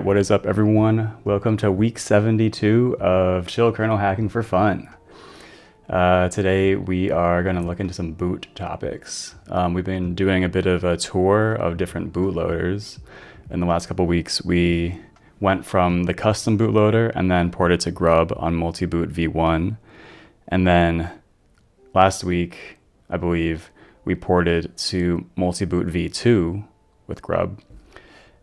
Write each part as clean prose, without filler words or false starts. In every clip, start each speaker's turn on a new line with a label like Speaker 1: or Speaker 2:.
Speaker 1: what is up, everyone? Welcome to week 72 of Chill Kernel Hacking for Fun. Today we are going to look into some boot topics. We've been doing a bit of a tour of different bootloaders. In the last couple weeks, we went from the custom bootloader and then ported to Grub on Multiboot V1. And then last week, I believe, we ported to Multiboot V2 with Grub.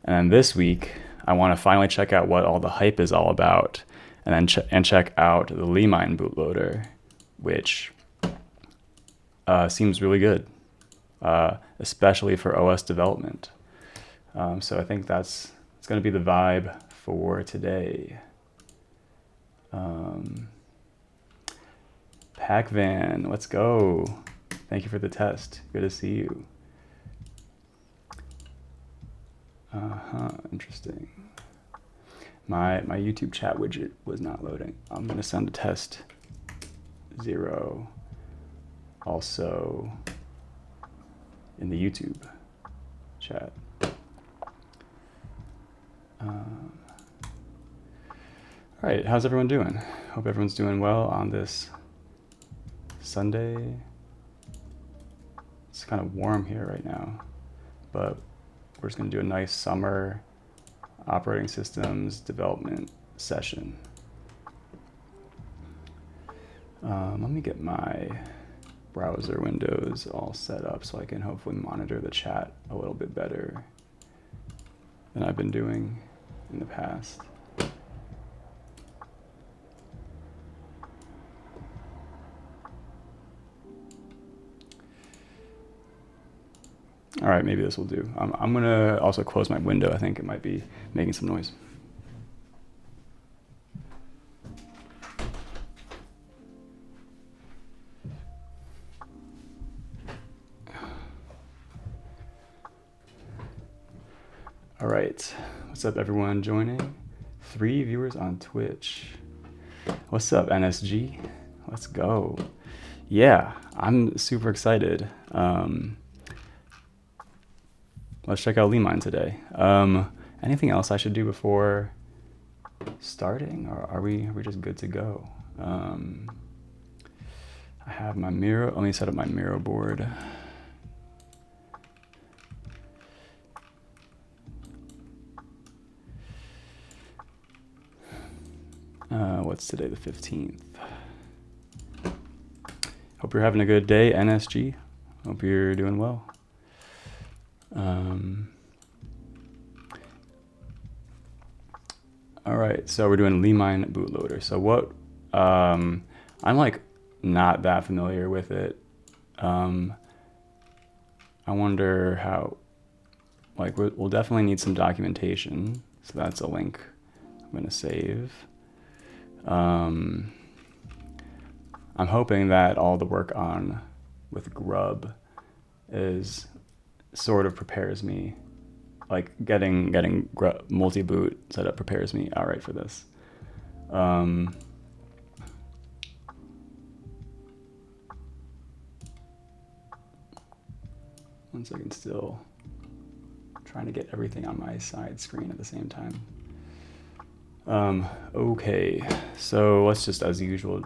Speaker 1: And this week, I want to finally check out what all the hype is all about, and then check out the limine bootloader, which seems really good, especially for OS development. So I think it's going to be the vibe for today. Pac-Van, let's go. Thank you for the test. Good to see you. Interesting. My YouTube chat widget was not loading. I'm gonna send a test 0 also in the YouTube chat. All right, how's everyone doing? Hope everyone's doing well on this Sunday. It's kind of warm here right now, but we're just going to do a nice summer operating systems development session. Let me get my browser windows all set up so I can hopefully monitor the chat a little bit better than I've been doing in the past. All right, maybe this will do. I'm gonna also close my window. I think it might be making some noise. All right, what's up, everyone joining? 3 viewers on Twitch. What's up, NSG? Let's go. Yeah, I'm super excited. Let's check out limine today. Anything else I should do before starting, or are we just good to go? I have my Miro. Let me set up my Miro board. What's today, the 15th? Hope you're having a good day, NSG. Hope you're doing well. All right, so we're doing limine bootloader. So what, I'm like not that familiar with it. I wonder how, like we'll definitely need some documentation. So that's a link I'm gonna save. I'm hoping that all the work on with Grub is sort of prepares me, like getting multi-boot set up prepares me all right for this. One second, still trying to get everything on my side screen at the same time. Okay, so let's just, as usual,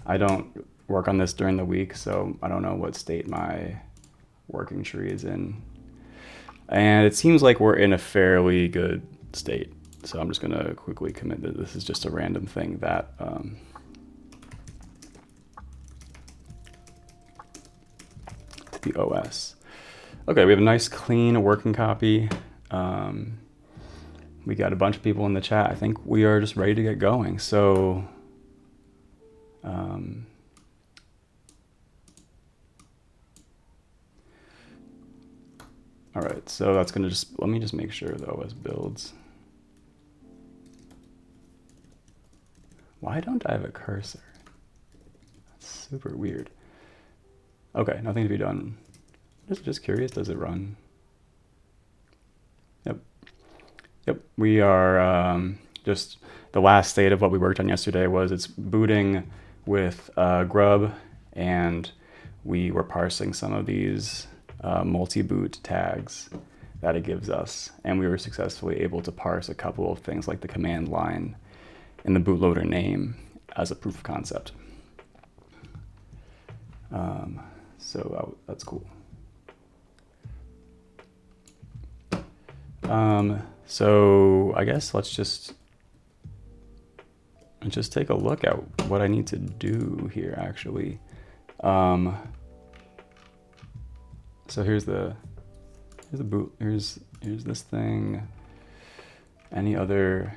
Speaker 1: I don't work on this during the week, so I don't know what state my working tree is in, and it seems like we're in a fairly good state, so I'm just gonna quickly commit that this is just a random thing that to the OS. Okay, we have a nice clean working copy. We got a bunch of people in the chat. I think we are just ready to get going. So all right, so that's gonna let me just make sure the OS builds. Why don't I have a cursor? That's super weird. Okay, nothing to be done. Just curious, does it run? Yep, we are just the last state of what we worked on yesterday was it's booting with Grub, and we were parsing some of these multi-boot tags that it gives us. And we were successfully able to parse a couple of things like the command line and the bootloader name as a proof of concept. So that's cool. So I guess let's just take a look at what I need to do here, actually. So here's the boot. Here's this thing. Any other?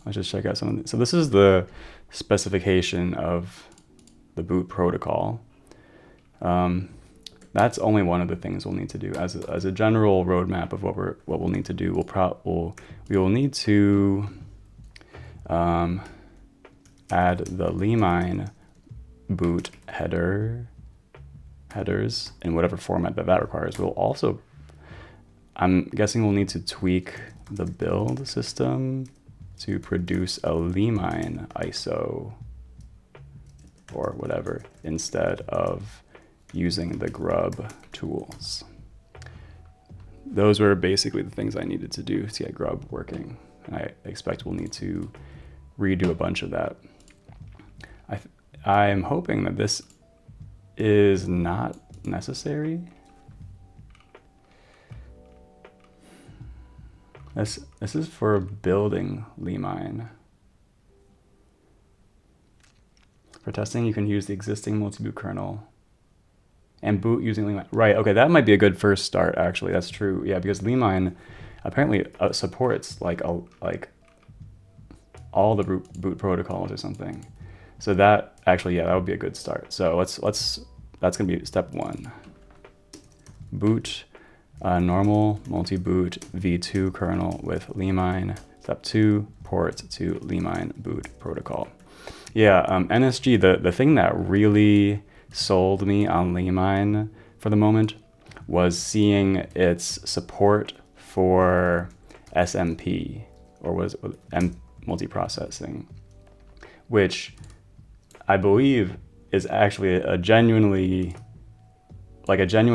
Speaker 1: Let's just check out some of the, so this is the specification of the boot protocol. That's only one of the things we'll need to do as a general roadmap of what we'll need to do. We will need to add the limine boot headers in whatever format that requires. We'll also, I'm guessing we'll need to tweak the build system to produce a limine ISO or whatever instead of using the grub tools. Those were basically the things I needed to do to get grub working. And I expect we'll need to redo a bunch of that. I'm hoping that this is not necessary. This is for building limine. For testing, you can use the existing multi-boot kernel and boot using limine. Right, okay, that might be a good first start, actually. That's true, yeah, because limine apparently supports like all the boot protocols or something. So that actually, yeah, that would be a good start. So that's gonna be step one. Boot normal multi-boot v2 kernel with limine. Step 2, port to limine boot protocol. Yeah, NSG, the thing that really sold me on limine for the moment was seeing its support for SMP, or was multiprocessing, which I believe is actually a genuine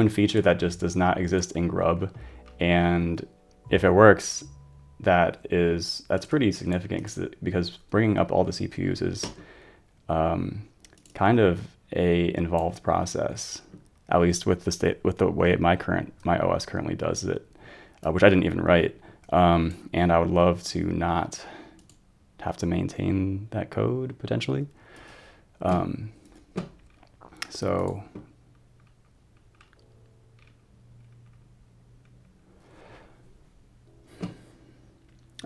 Speaker 1: feature that just does not exist in grub. And if it works, that's pretty significant, because bringing up all the CPUs is kind of a involved process, at least with the way my OS currently does it, which I didn't even write. And I would love to not have to maintain that code potentially. So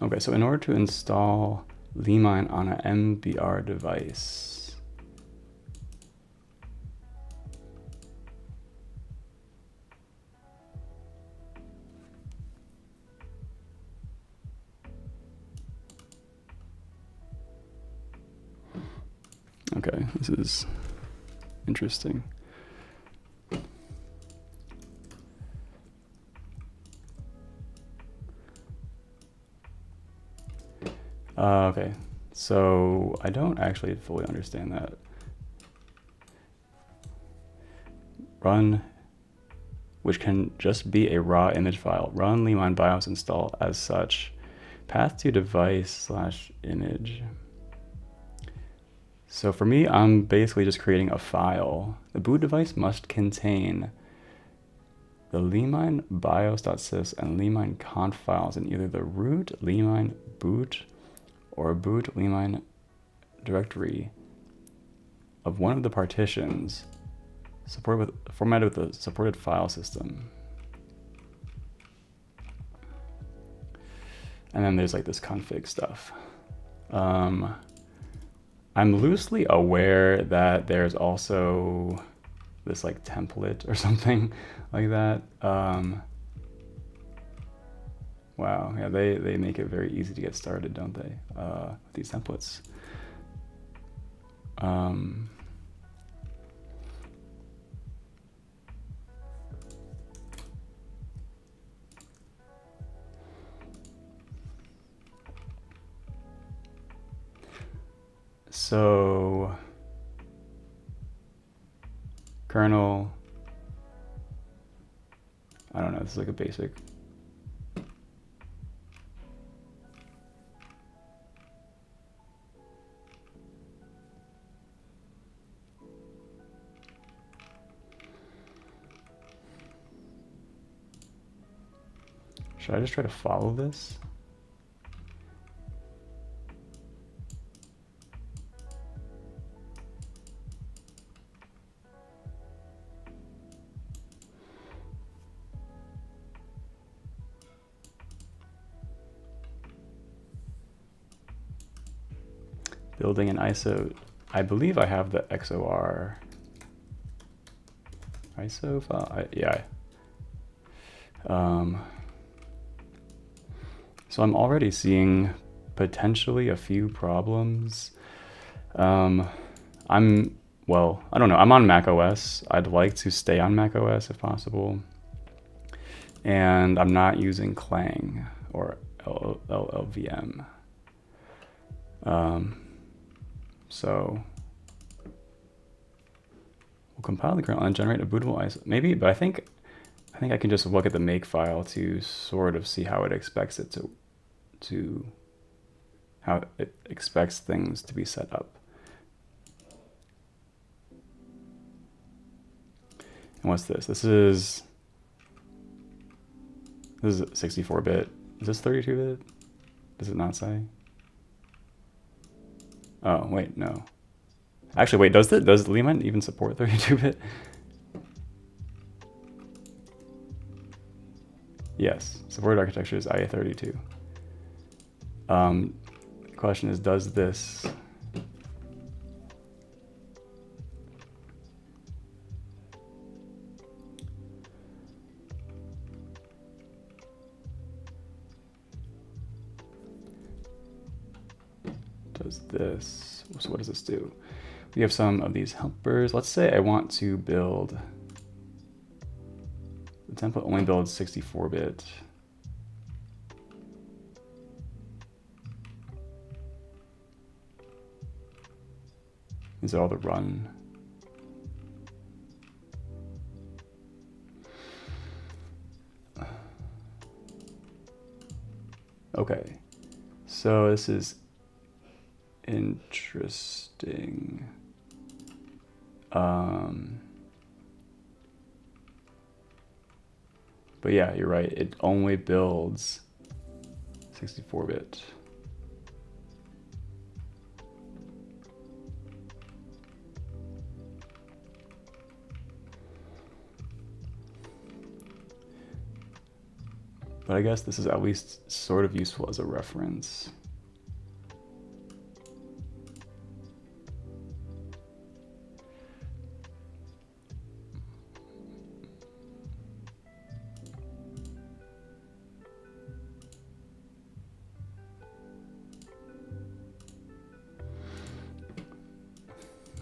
Speaker 1: okay, so in order to install limine on an MBR device, okay, this is interesting. Okay, so I don't actually fully understand that. Run, which can just be a raw image file. Run limine BIOS install as such. Path to device / image. So for me, I'm basically just creating a file. The boot device must contain the limine bios.sys and limine conf files in either the root limine boot or boot limine directory of one of the partitions formatted with the supported file system. And then there's like this config stuff. I'm loosely aware that there's also this like template or something like that. Wow, yeah, they make it very easy to get started, don't they? With these templates. So kernel, I don't know, this is like a basic. Should I just try to follow this? Building an ISO. I believe I have the XOR ISO file. Yeah. So I'm already seeing potentially a few problems. Well, I don't know. I'm on Mac OS. I'd like to stay on Mac OS if possible. And I'm not using Clang or LLVM. So we'll compile the kernel and generate a bootable ISO. Maybe, but I think I can just look at the make file to sort of see how it expects it to how it expects things to be set up. And what's this? This is 64-bit. Is this 32-bit? Does it not say? Oh, wait, no. Actually, wait, does limine even support 32-bit? Yes, supported architecture is IA32. The question is, does this... So what does this do? We have some of these helpers. Let's say I want to build... The template only builds 64-bit. These are all the run. Okay, so this is interesting. But yeah, you're right. It only builds 64-bit. But I guess this is at least sort of useful as a reference.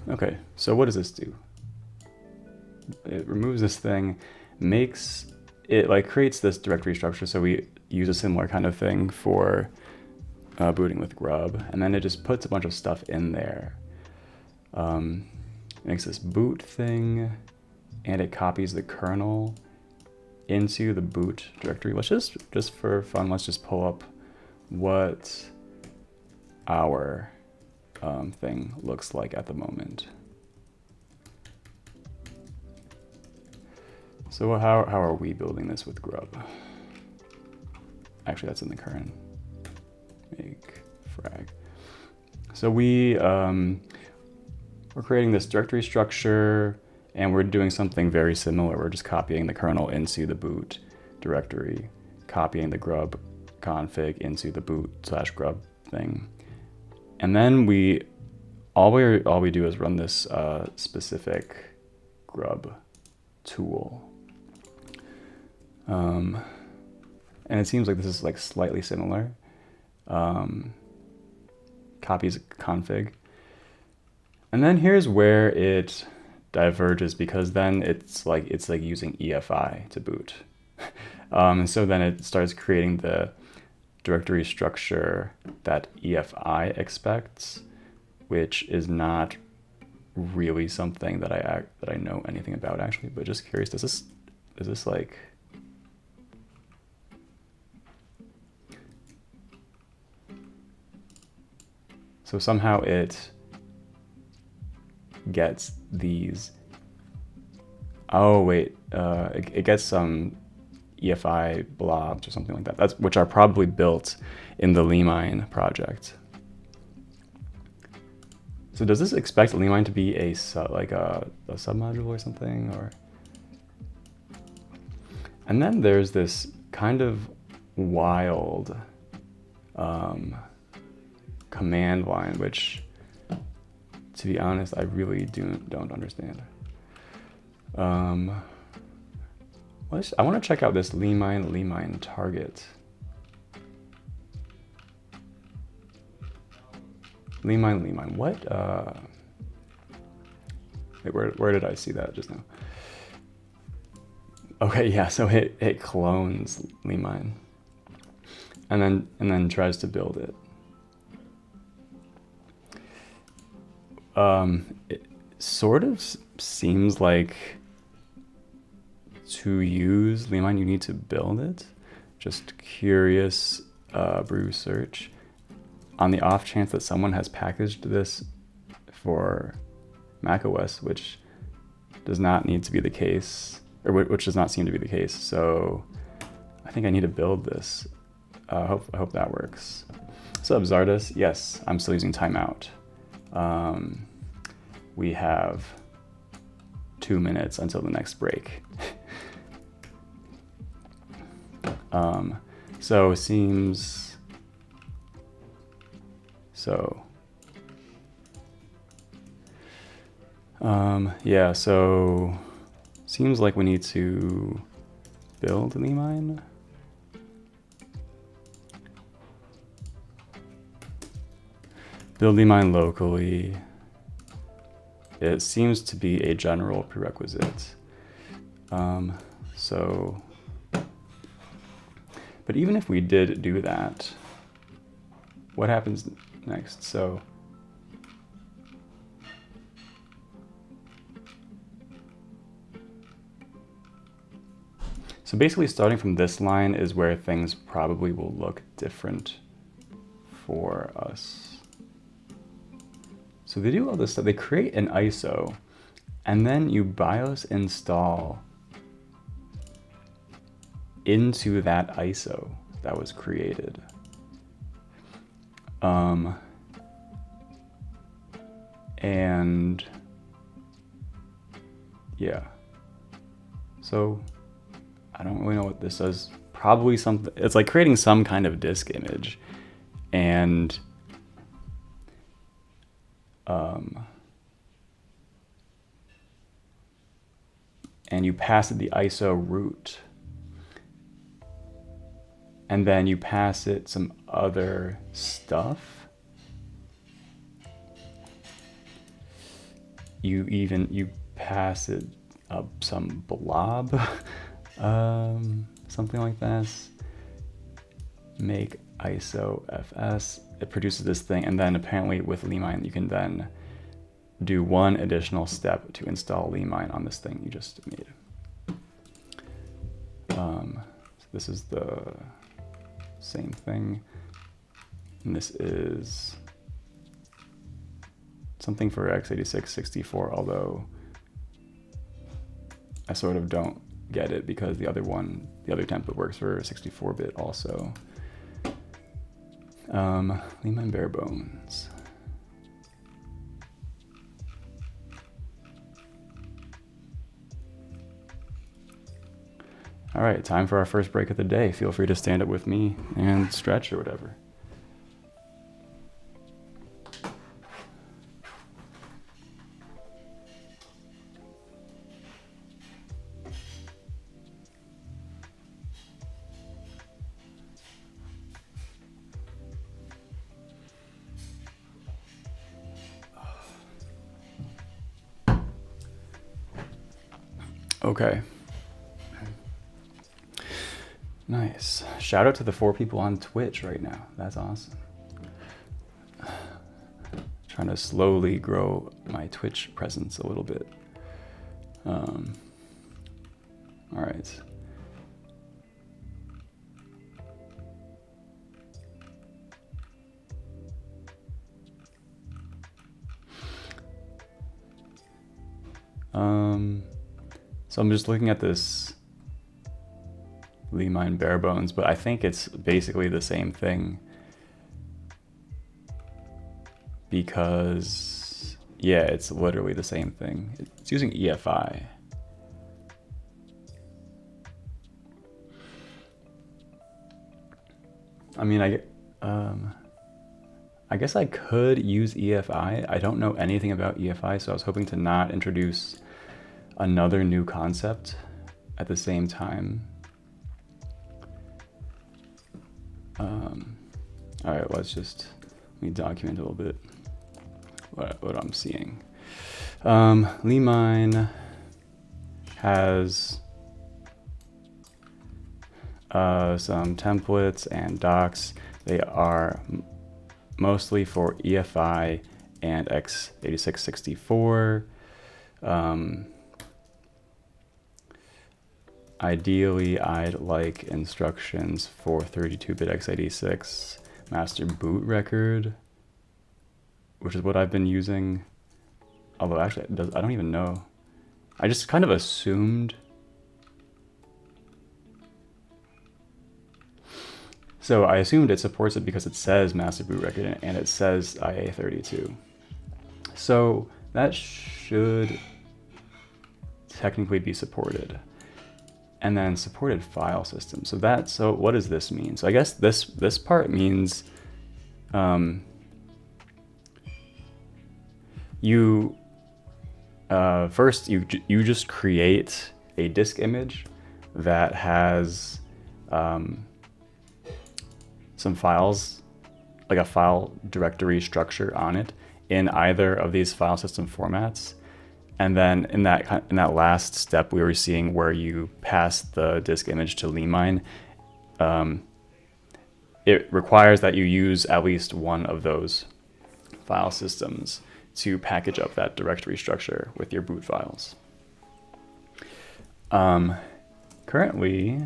Speaker 1: Okay, so what does this do? It removes this thing, makes it like creates this directory structure. So we use a similar kind of thing for booting with grub, and then it just puts a bunch of stuff in there. Makes this boot thing, and it copies the kernel into the boot directory. Let's just for fun, let's just pull up what our thing looks like at the moment. So how are we building this with grub? Actually, that's in the current make frag. So we're creating this directory structure, and we're doing something very similar. We're just copying the kernel into the boot directory, copying the grub config into the boot/grub thing. And then all we do is run this specific grub tool. And it seems like this is like slightly similar. Copies config. And then here's where it diverges, because then it's like using EFI to boot. And so then it starts creating the directory structure that EFI expects, which is not really something that I know anything about actually, but just curious, is this like, so somehow it gets these, oh wait, it gets some EFI blobs or something like that, which are probably built in the limine project. So does this expect limine to be a submodule or something, or? And then there's this kind of wild command line, which, to be honest, I really don't understand. I want to check out this limine target. Limine, what? Wait, where did I see that just now? Okay, yeah, so it clones limine and then tries to build it. It sort of seems like to use limine you need to build it. Just curious, brew search. On the off chance that someone has packaged this for macOS, which does not need to be the case, or which does not seem to be the case. So I think I need to build this. I hope that works. What's up, Zardus? Yes, I'm still using timeout. We have 2 minutes until the next break. So it seems, so, yeah, so seems like we need to build limine. Build limine locally. It seems to be a general prerequisite. So, but even if we did do that, what happens next? So basically starting from this line is where things probably will look different for us. So they do all this stuff. They create an ISO and then you BIOS install into that ISO that was created. And yeah, so I don't really know what this does. Probably something, it's like creating some kind of disk image, and you pass it the ISO root, and then you pass it some other stuff. You pass it some blob, something like this. Make ISO FS. It produces this thing, and then apparently with limine you can then do one additional step to install limine on this thing you just made. So this is the same thing, and this is something for x86 64, although I sort of don't get it because the other template works for 64-bit also. Limine bare bones. All right, time for our first break of the day. Feel free to stand up with me and stretch or whatever. Okay. Nice. Shout out to the 4 people on Twitch right now. That's awesome. trying to slowly grow my Twitch presence a little bit. All right. So I'm just looking at this limine bare bones, but I think it's basically the same thing because, yeah, it's literally the same thing. It's using EFI. I mean, I guess I could use EFI. I don't know anything about EFI, so I was hoping to not introduce another new concept at the same time. All right, let me document a little bit what I'm seeing. Limine has some templates and docs. They are mostly for EFI and x86-64. Ideally, I'd like instructions for 32-bit x86 master boot record, which is what I've been using. Although actually, I don't even know. I just kind of assumed. So I assumed it supports it because it says master boot record and it says IA32. So that should technically be supported. And then supported file system. So what does this mean? So I guess this part means first you just create a disk image that has some files, like a file directory structure on it in either of these file system formats. And then in that last step we were seeing where you pass the disk image to limine, it requires that you use at least one of those file systems to package up that directory structure with your boot files. Currently,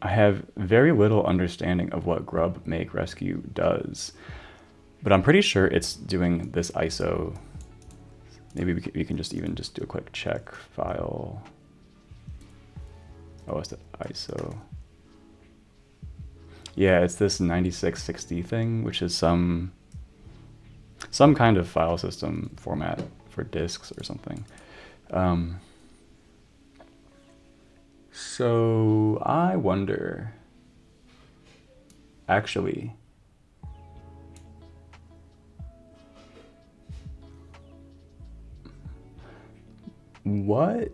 Speaker 1: I have very little understanding of what grub make rescue does. But I'm pretty sure it's doing this ISO. Maybe we can just do a quick check file. Oh, it's the ISO. Yeah, it's this 9660 thing, which is some kind of file system format for disks or something. So I wonder, actually, what?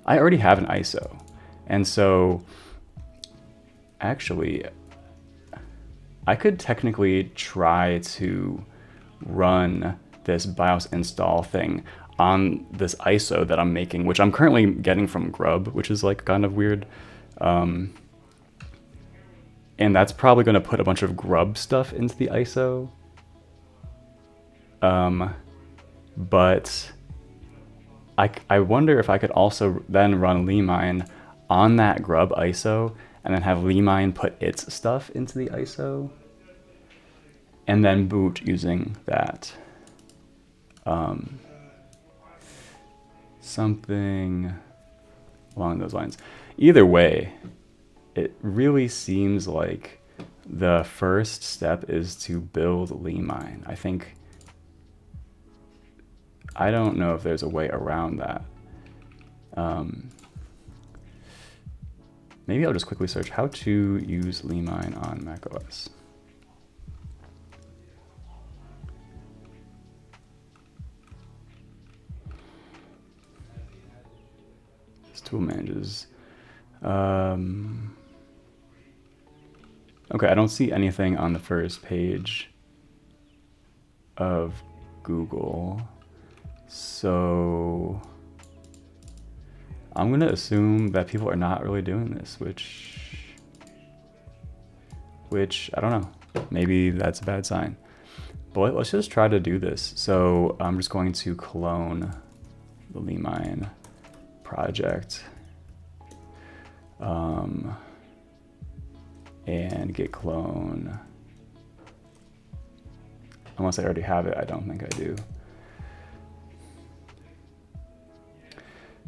Speaker 1: I already have an ISO, and so actually I could technically try to run this BIOS install thing on this ISO that I'm making, which I'm currently getting from Grub, which is like kind of weird. And that's probably going to put a bunch of Grub stuff into the ISO. But I wonder if I could also then run limine on that Grub ISO and then have limine put its stuff into the ISO and then boot using that. Something along those lines. Either way, it really seems like the first step is to build limine. I don't know if there's a way around that. Maybe I'll just quickly search how to use limine on macOS. This tool manages. Okay, I don't see anything on the first page of Google. So I'm gonna assume that people are not really doing this, which which I don't know, maybe that's a bad sign. But let's just try to do this. So I'm just going to clone the limine project and git clone. Unless I already have it, I don't think I do.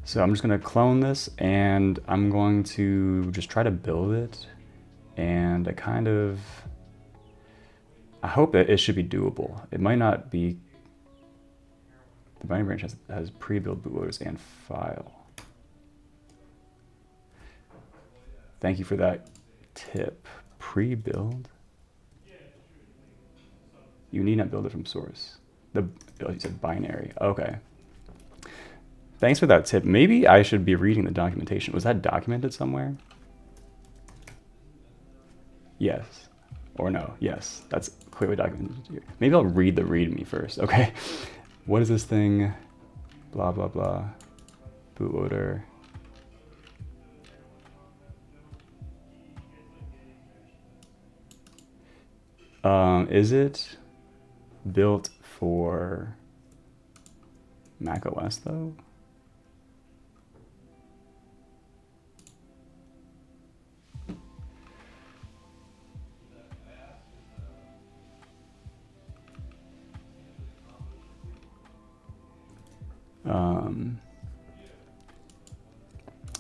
Speaker 1: So I'm just going to clone this, and I'm going to just try to build it. And I hope that it should be doable. It might not be. The binary branch has pre-built bootloaders and file. Thank you for that tip. Pre-build? You need not build it from source. You said binary. Okay. Thanks for that tip. Maybe I should be reading the documentation. Was that documented somewhere? Yes. Or no. Yes. That's clearly documented here. Maybe I'll read the README first. Okay. What is this thing? Blah, blah, blah. Bootloader. Is it built for Mac OS though?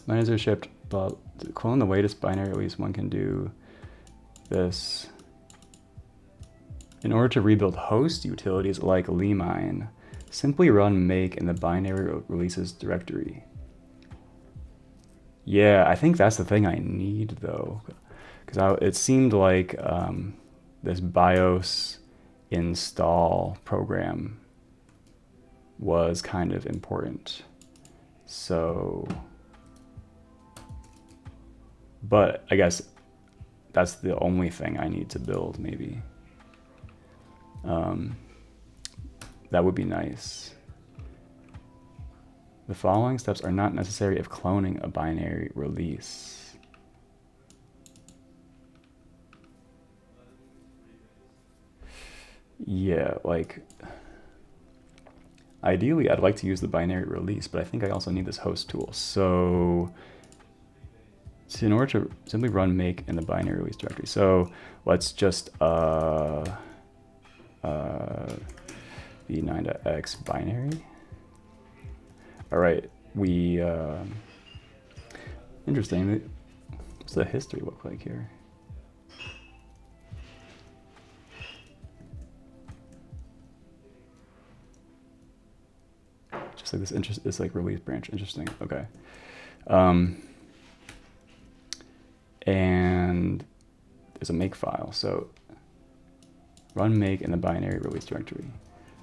Speaker 1: Binaries are shipped, but to clone the latest binary release, one can do this. In order to rebuild host utilities like limine, simply run make in the binary releases directory. Yeah, I think that's the thing I need though, because it seemed like this BIOS install program was kind of important. So, but I guess that's the only thing I need to build, maybe. That would be nice. The following steps are not necessary if cloning a binary release. Yeah, like, ideally I'd like to use the binary release, but I think I also need this host tool. So in order to simply run make in the binary release directory. So let's just v9.x binary. All right, interesting. What's the history look like here? Just like this like release branch. Interesting. Okay. And there's a make file. So run make in the binary release directory.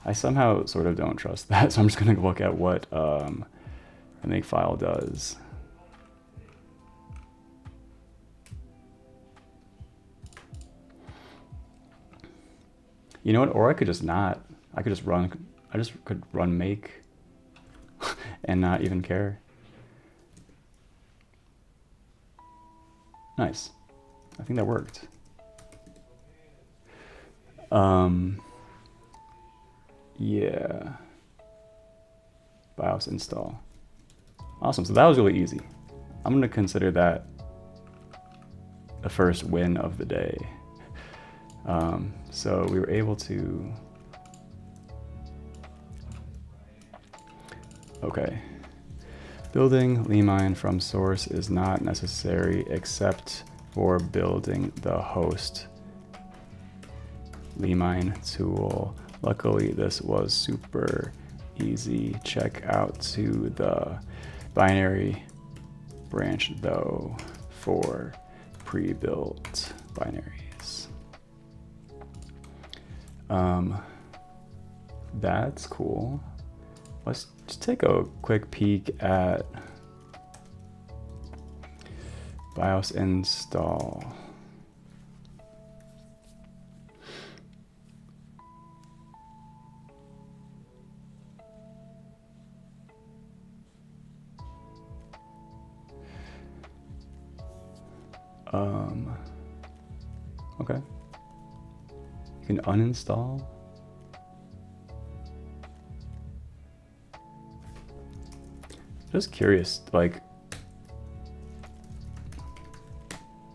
Speaker 1: I somehow sort of don't trust that, so I'm just going to look at what the make file does. You know what? Or I could just not. I could just could run make and not even care. Nice. I think that worked. Yeah. BIOS install. Awesome. So that was really easy. I'm going to consider that the first win of the day. So we were able to. Okay. Building limine from source is not necessary except for building the host limine tool. Luckily, this was super easy. Check out to the binary branch though for pre-built binaries. That's cool. Let's just take a quick peek at BIOS install. okay. You can uninstall. Just curious, like,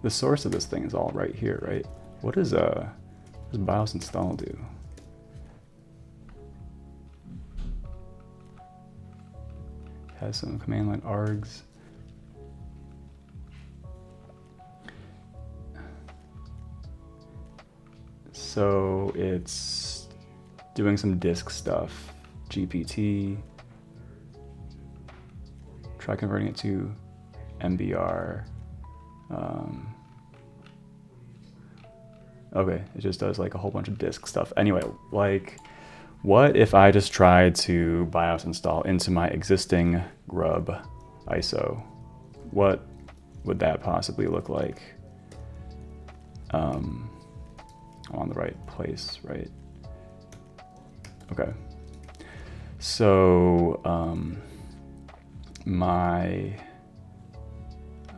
Speaker 1: the source of this thing is all right here, right? What does BIOS install do? Has some command line args. So it's doing some disk stuff. GPT. Try converting it to MBR. Okay, it just does like a whole bunch of disk stuff. Anyway, like, what if I just tried to BIOS install into my existing grub ISO? What would that possibly look like? I'm on the right place, right? Okay. So,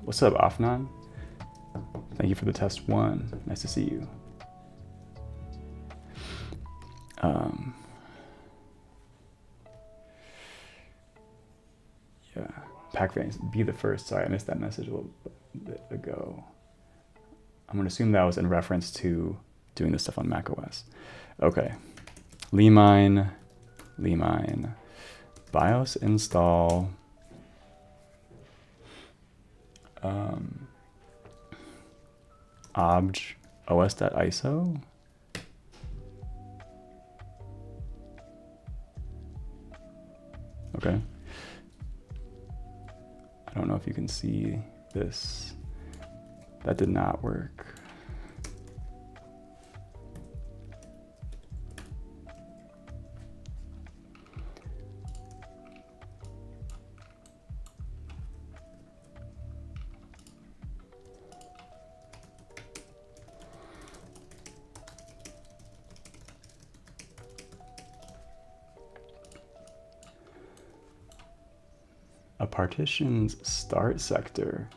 Speaker 1: what's up, Afnan? Thank you for the test one. Nice to see you. Yeah, Pac-Vans, be the first. Sorry, I missed that message a little bit ago. I'm gonna assume that was in reference to doing this stuff on macOS. Okay, limine, BIOS install, obj os.iso. Okay. I don't know if you can see this. That did not work. A partition's start sector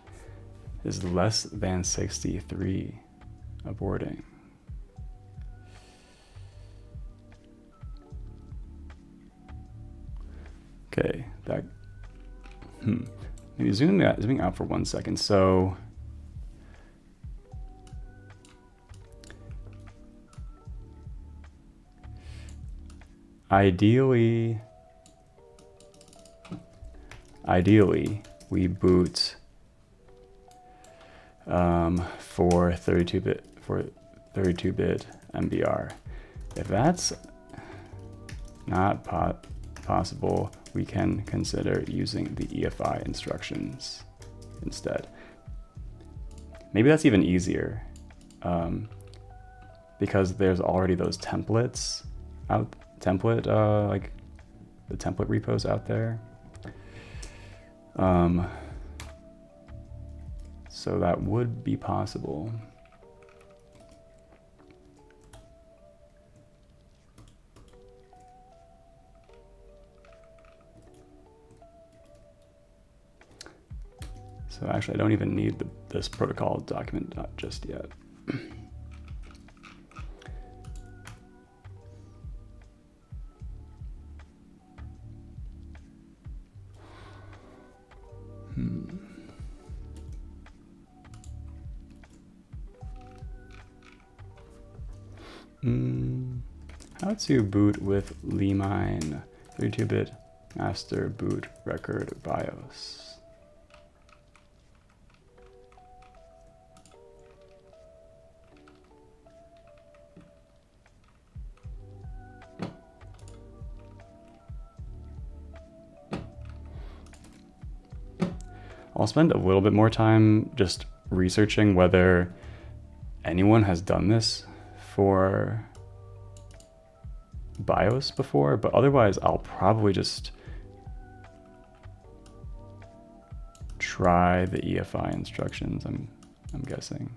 Speaker 1: is less than 63 aborting. Okay, that, maybe zooming out for 1 second. So ideally we boot for 32-bit MBR. If that's not possible, we can consider using the EFI instructions instead. Maybe that's even easier, because there's already those templates like the template repos out there. So that would be possible. So actually, I don't even need this protocol document just yet. How to boot with limine 32-bit master boot record BIOS. I'll spend a little bit more time just researching whether anyone has done this for BIOS before, but otherwise I'll probably just try the EFI instructions, I'm guessing.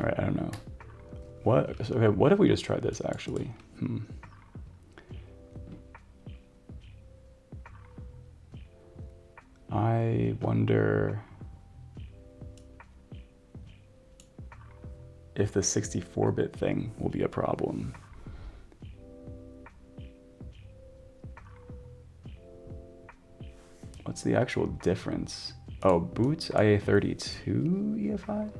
Speaker 1: right, I don't know. Okay, what if we just tried this actually? I wonder if the 64-bit thing will be a problem. What's the actual difference? Oh, boot IA32 EFI?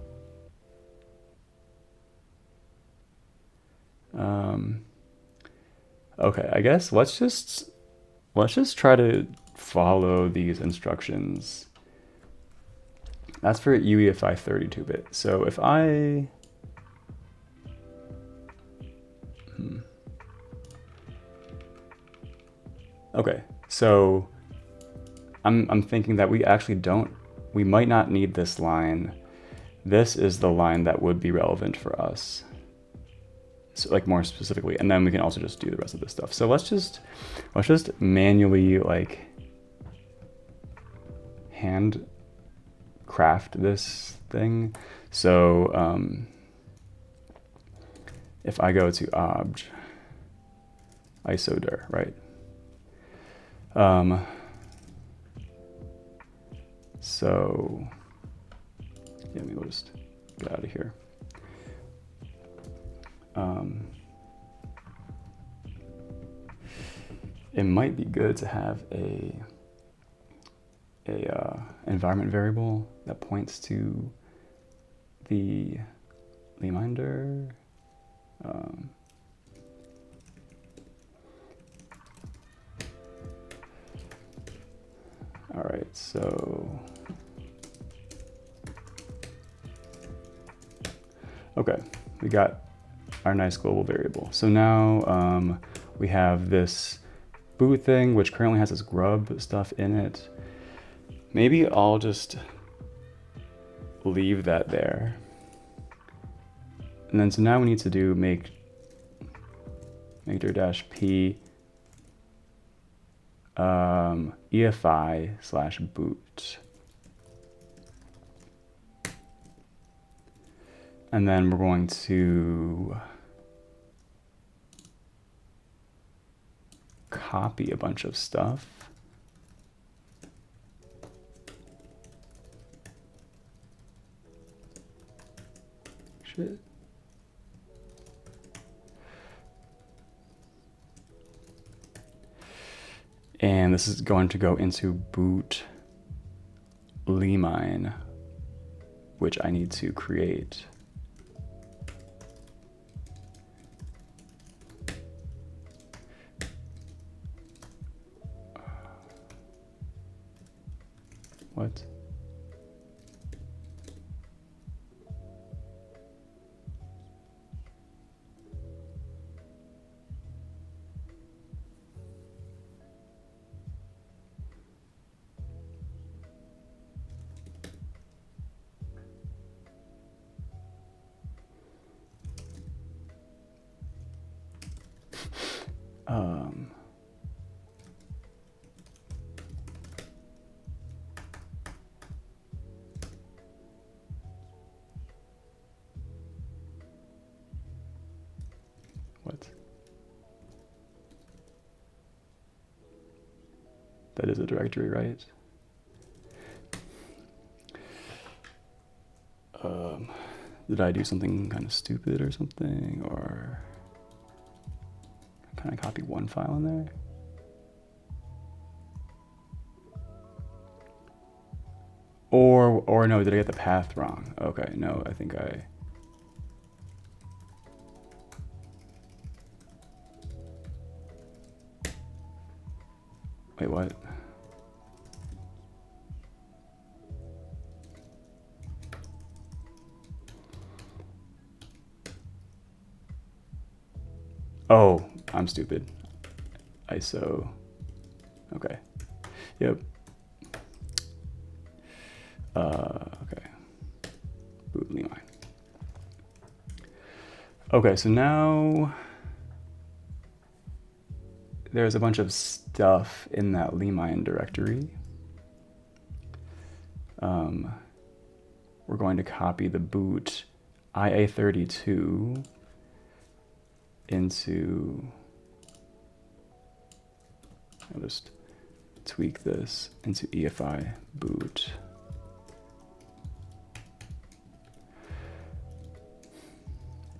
Speaker 1: Okay, I guess let's just try to follow these instructions. That's for UEFI 32-bit. So if I okay, so I'm thinking that we might not need this line. This is the line that would be relevant for us. So like more specifically, and then we can also just do the rest of this stuff. So let's just manually like hand craft this thing. So if I go to obj isodir, right? So yeah, maybe we'll just get out of here. It might be good to have a environment variable that points to the limine. All right, so okay, we got our nice global variable. So now we have this boot thing, which currently has this grub stuff in it. Maybe I'll just leave that there. And then so now we need to do make -p EFI/boot. And then we're going to copy a bunch of stuff. Shit. And this is going to go into boot limine, which I need to create. What? What? That is a directory, right? Did I do something kind of stupid or something? Or can I copy one file in there? Or no, did I get the path wrong? Okay, no, I think I... Wait, what? Oh, I'm stupid. ISO. Okay. Yep. Okay. Boot limine. Okay, so now there's a bunch of stuff in that limine directory. We're going to copy the boot IA32 into, I'll just tweak this into EFI boot.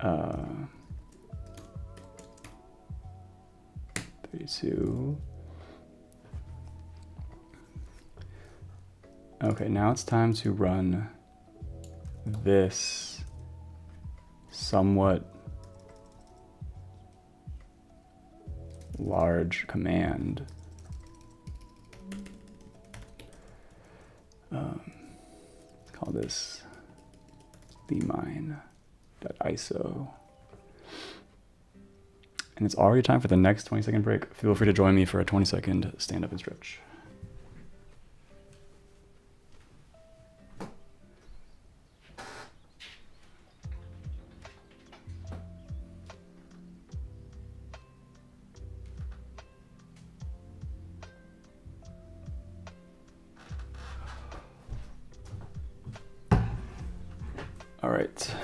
Speaker 1: Uh, 32. Okay, now it's time to run this somewhat large command. Call this limine.iso. And it's already time for the next 20-second break. Feel free to join me for a 20-second stand up and stretch. All right.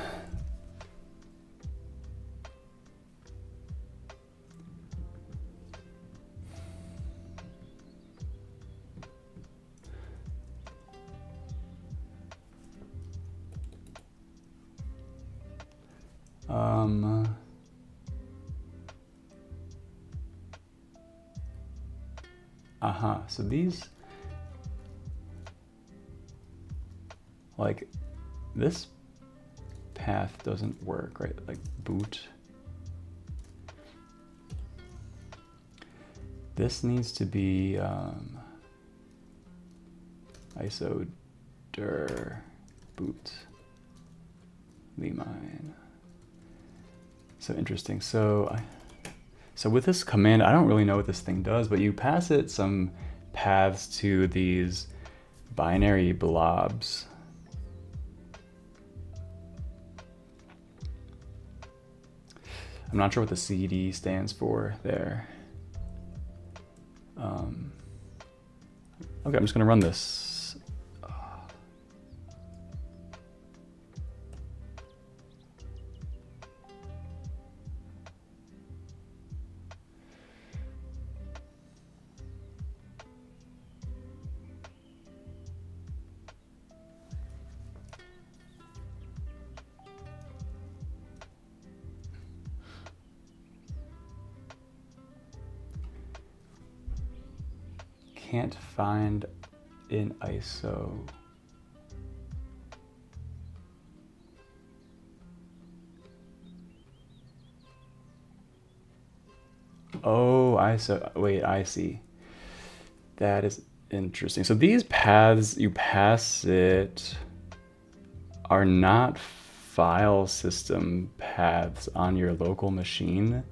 Speaker 1: So these, like, this path doesn't work, right? Like boot. This needs to be iso dir boot limine. So interesting. So with this command, I don't really know what this thing does, but you pass it some paths to these binary blobs. I'm not sure what the CD stands for there. Okay, I'm just gonna run this. Can't find in ISO. Oh, ISO. Wait, I see. That is interesting. So these paths you pass it are not file system paths on your local machine.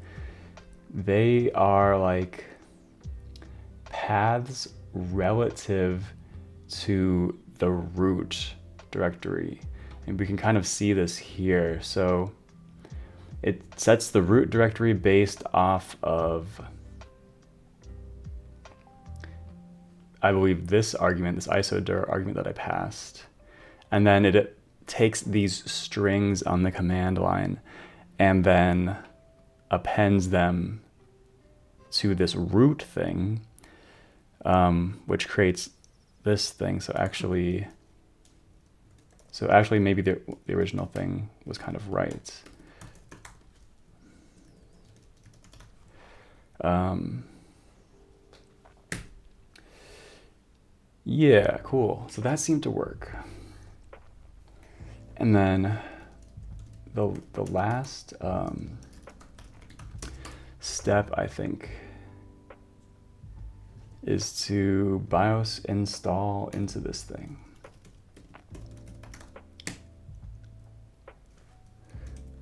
Speaker 1: They are like paths relative to the root directory. And we can kind of see this here. So it sets the root directory based off of, I believe, this argument, this isodir argument that I passed. And then it takes these strings on the command line and then appends them to this root thing, which creates this thing. So actually maybe the original thing was kind of right. Yeah, cool. So that seemed to work. And then the last step, I think, is to BIOS install into this thing.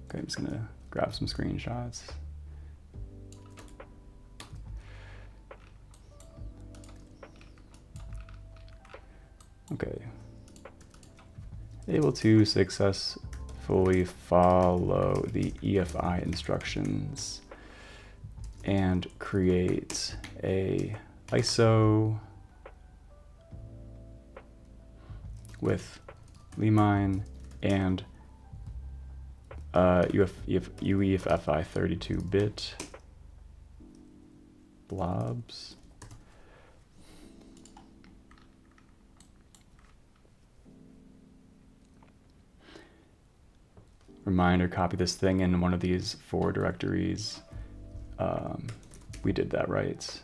Speaker 1: Okay, I'm just gonna grab some screenshots. Okay. Able to successfully follow the EFI instructions and create a ISO with limine and UEFI 32-bit blobs. Reminder, copy this thing in one of these 4 directories. We did that right.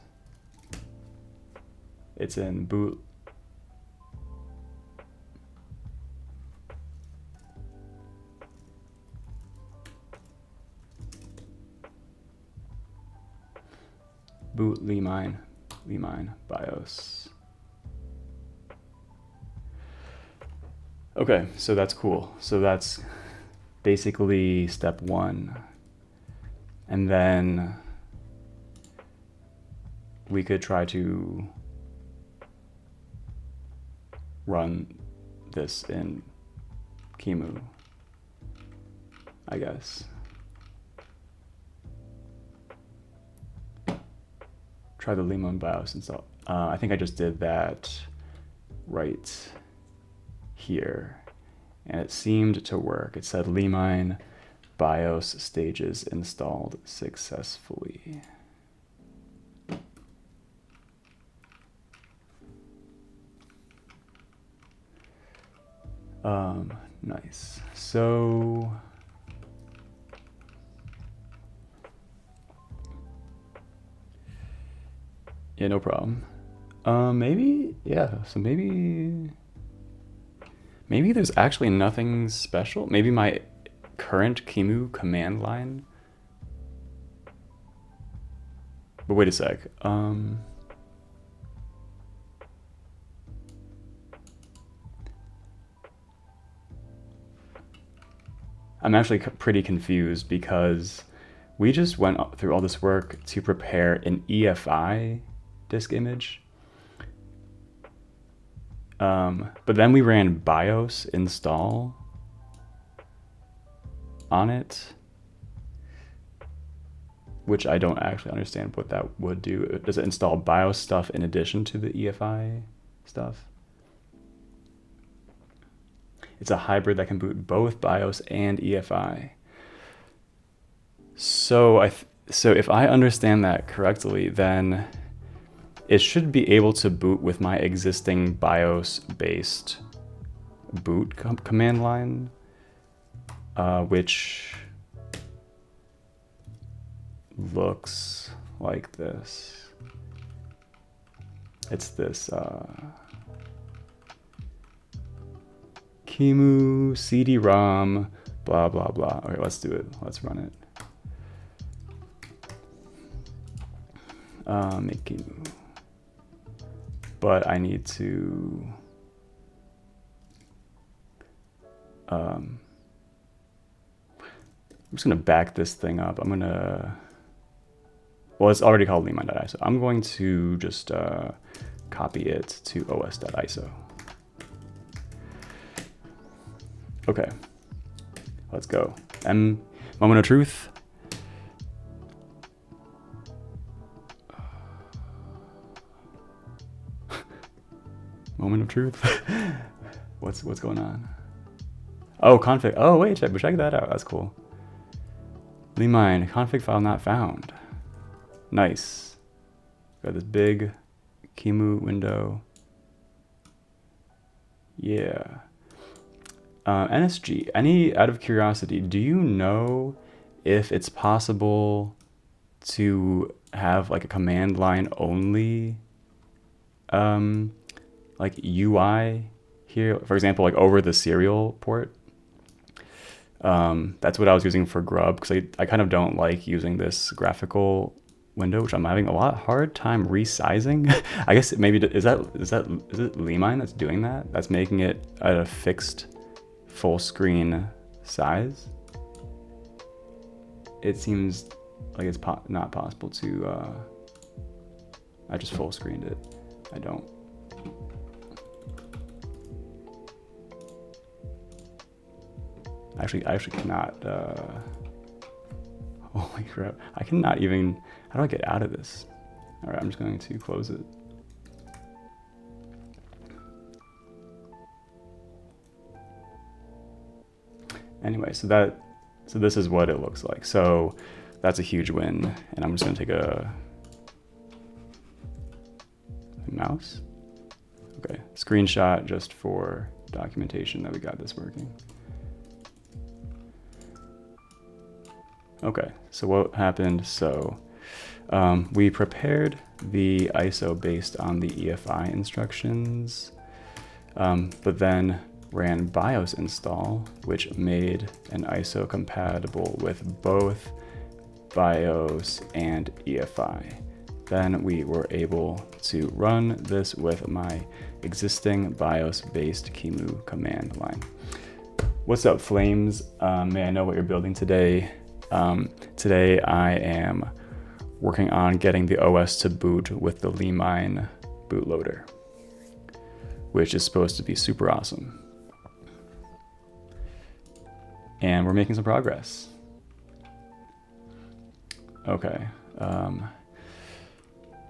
Speaker 1: It's in boot. Boot limine BIOS. Okay, so that's cool. So that's basically step 1. And then we could try to run this in QEMU, I guess. Try the limine BIOS install. I think I just did that right here, and it seemed to work. It said limine BIOS stages installed successfully. Nice. So yeah, no problem. Maybe, yeah, so maybe there's actually nothing special. Maybe my current QEMU command line. But wait a sec. I'm actually pretty confused because we just went through all this work to prepare an EFI disk image. But then we ran BIOS install on it, which I don't actually understand what that would do. Does it install BIOS stuff in addition to the EFI stuff? It's a hybrid that can boot both BIOS and EFI. So if I understand that correctly, then it should be able to boot with my existing BIOS-based boot command line, which looks like this. It's this QEMU CD-ROM blah blah blah. Okay, let's do it. Let's run it. Make QEMU. But I need to I'm just gonna back this thing up. I'm gonna, well, it's already called limine.iso. I'm going to just copy it to os.iso. Okay, let's go. Moment of truth. Moment of truth. What's going on? Oh, config. Oh, wait, check that out. That's cool. Limine, config file not found. Nice. Got this big QEMU window. Yeah. NSG, out of curiosity, do you know if it's possible to have like a command line only like UI here, for example, like over the serial port? That's what I was using for Grub, because I kind of don't like using this graphical window, which I'm having a hard time resizing. I guess maybe is it Limine that's doing that? That's making it at a fixed full screen size. It seems like it's not possible to. I just full screened it. I don't. I actually cannot. Holy crap! I cannot even. How do I get out of this? All right, I'm just going to close it. Anyway, so So this is what it looks like. So that's a huge win. And I'm just gonna take a mouse. Okay, screenshot just for documentation that we got this working. Okay, so what happened? So we prepared the ISO based on the EFI instructions, but then ran BIOS install, which made an ISO compatible with both BIOS and EFI. Then we were able to run this with my existing BIOS-based QEMU command line. What's up, Flames? May I know what you're building today? Today I am working on getting the OS to boot with the limine bootloader, which is supposed to be super awesome. And we're making some progress. Okay.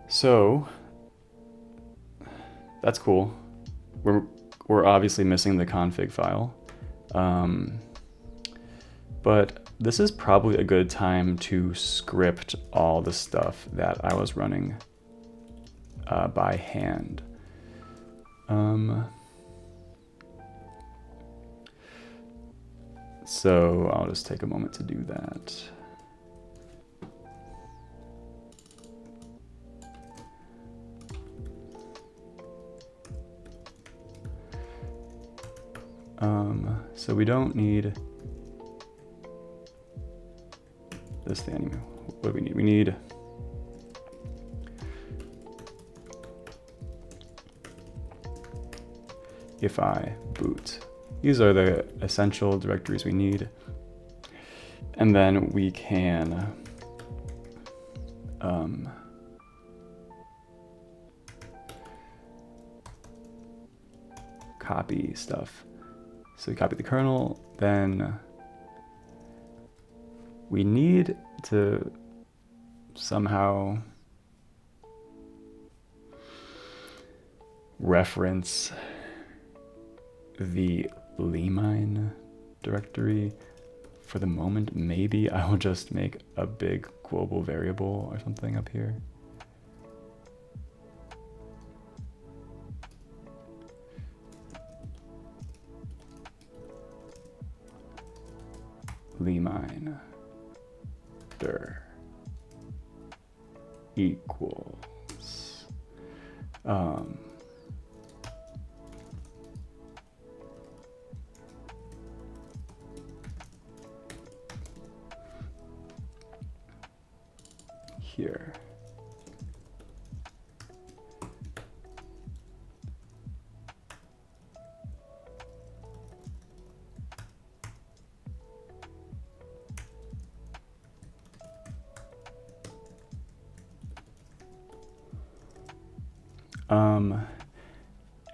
Speaker 1: So that's cool. We're obviously missing the config file. But this is probably a good time to script all the stuff that I was running by hand. So I'll just take a moment to do that. So we don't need this thing anymore. What do we need? We need EFI boot. These are the essential directories we need. And then we can copy stuff. So we copy the kernel, then we need to somehow reference the limine directory. For the moment, maybe I will just make a big global variable or something up here. Limine dir equals here.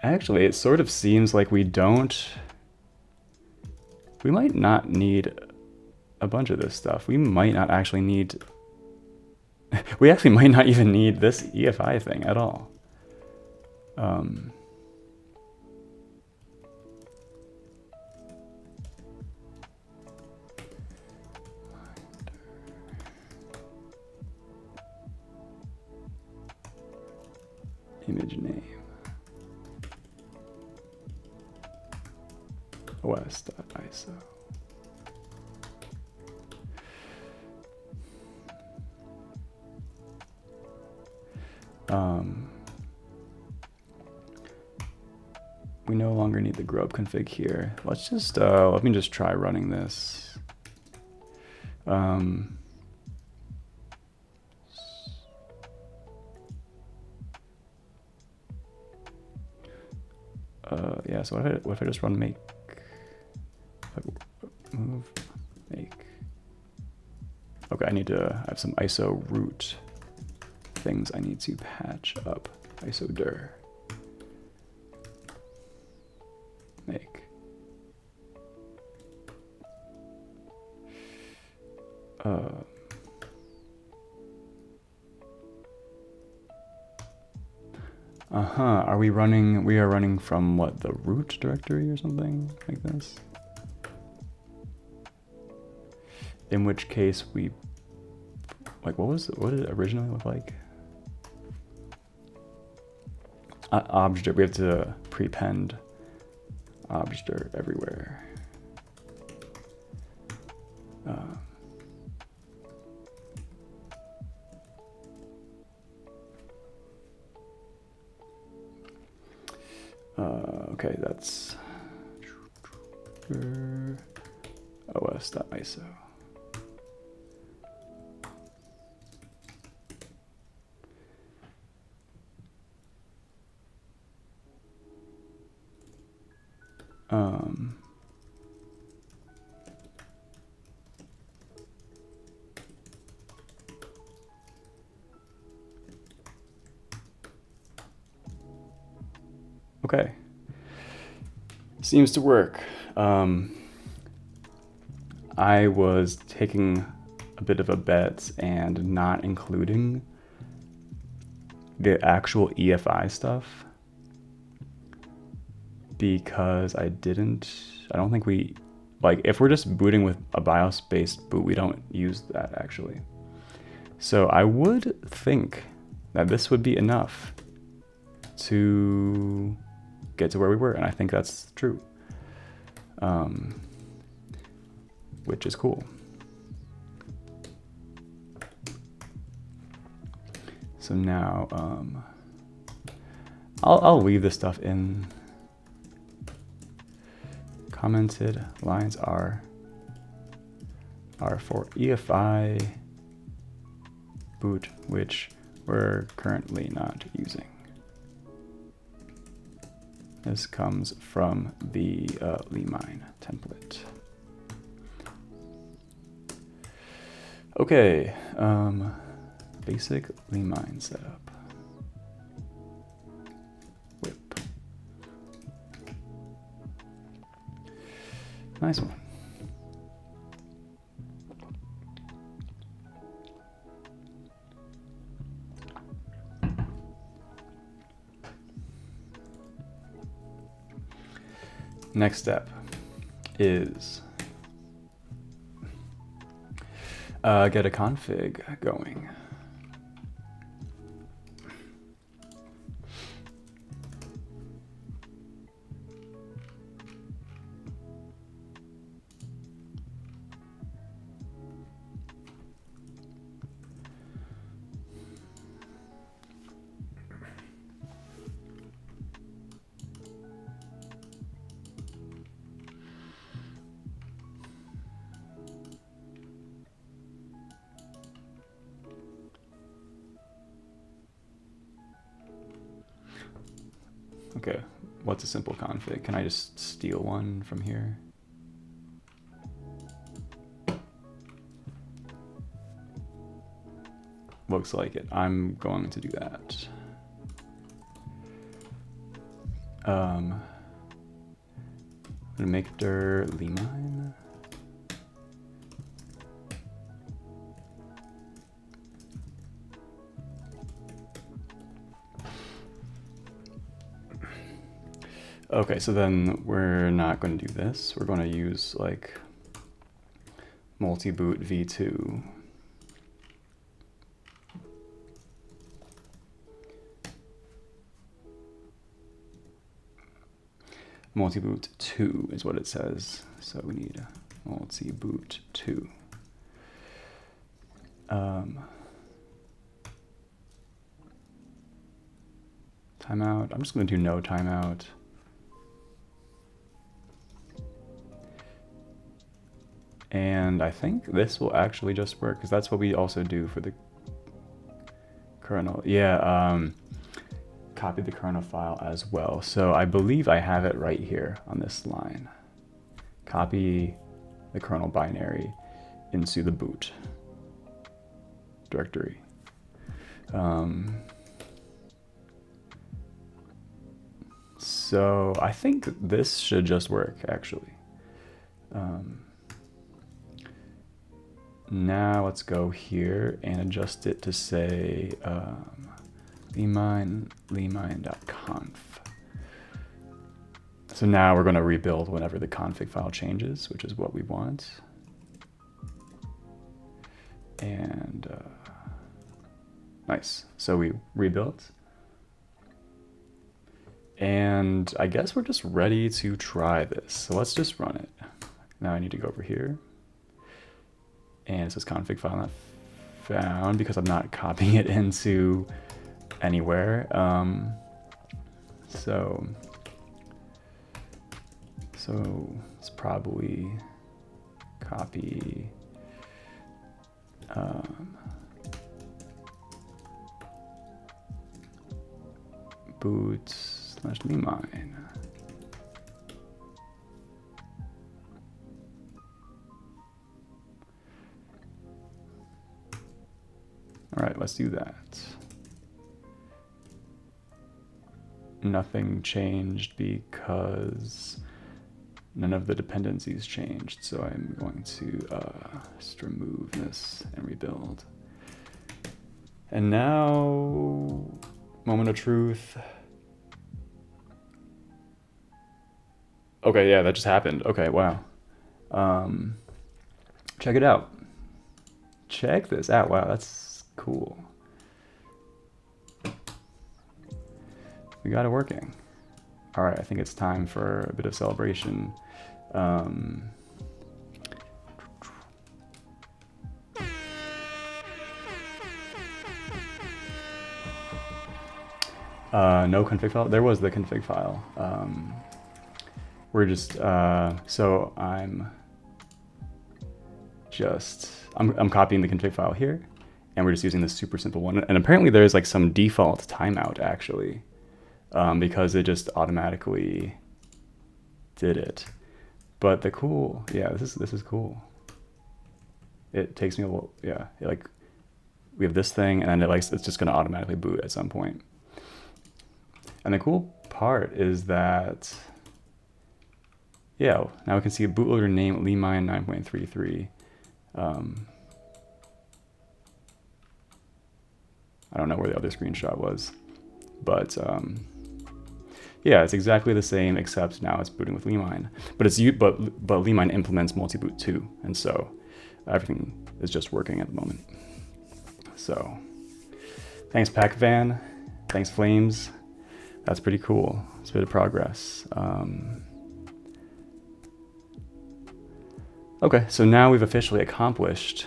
Speaker 1: Actually, it sort of seems like we might not need a bunch of this stuff. We might not actually need, we actually might not even need this EFI thing at all. Image name. os.iso. We no longer need the grub config here. Let's just let me just try running this. Yeah, so what if I just run make, move, make. Okay, I have some ISO root things I need to patch up. ISO dir. Make. We are running from what, the root directory or something like this? in which case we, like, what did it originally look like? Obj, we have to prepend obj everywhere. Okay, that's os.iso. Okay. Seems to work. I was taking a bit of a bet and not including the actual EFI stuff because I don't think we, like, if we're just booting with a BIOS-based boot, we don't use that actually. So I would think that this would be enough to get to where we were, and I think that's true, which is cool. So now I'll leave this stuff in. Commented lines are for EFI boot, which we're currently not using. This comes from the limine template. Okay, basic limine setup. Whip. Nice one. Next step is get a config going. Okay, what's a simple config? Can I just steal one from here? Looks like it. I'm going to do that. I'm gonna make dir limine. Okay, so then we're not going to do this. We're going to use like multi-boot v2. Multi-boot 2 is what it says. So we need multi-boot 2. Timeout. I'm just going to do no timeout. And I think this will actually just work because that's what we also do for the kernel. Yeah, copy the kernel file as well. So I believe I have it right here on this line. Copy the kernel binary into the boot directory. So I think this should just work actually. Now let's go here and adjust it to say limine.conf. So now we're going to rebuild whenever the config file changes, which is what we want. And nice. So we rebuilt. And I guess we're just ready to try this. So let's just run it. Now I need to go over here. And it says config file not found because I'm not copying it into anywhere. So it's probably copy boot/limine. All right, let's do that. Nothing changed because none of the dependencies changed. So I'm going to just remove this and rebuild. And now, moment of truth. Okay, yeah, that just happened. Okay, wow. Check it out. Check this out. Wow, that's cool. We got it working. All right, I think it's time for a bit of celebration. No config file. There was the config file. We're just so I'm copying the config file here, and we're just using this super simple one. And apparently there's like some default timeout actually, because it just automatically did it. But the cool, yeah, this is cool. It takes me a little, yeah, like we have this thing, and then it's just gonna automatically boot at some point. And the cool part is that, yeah, now we can see a bootloader name limine 9.33. I don't know where the other screenshot was, but yeah, it's exactly the same, except now it's booting with limine. But limine implements multi-boot too, and so everything is just working at the moment. So thanks PackVan, thanks Flames. That's pretty cool. It's a bit of progress. Okay, so now we've officially accomplished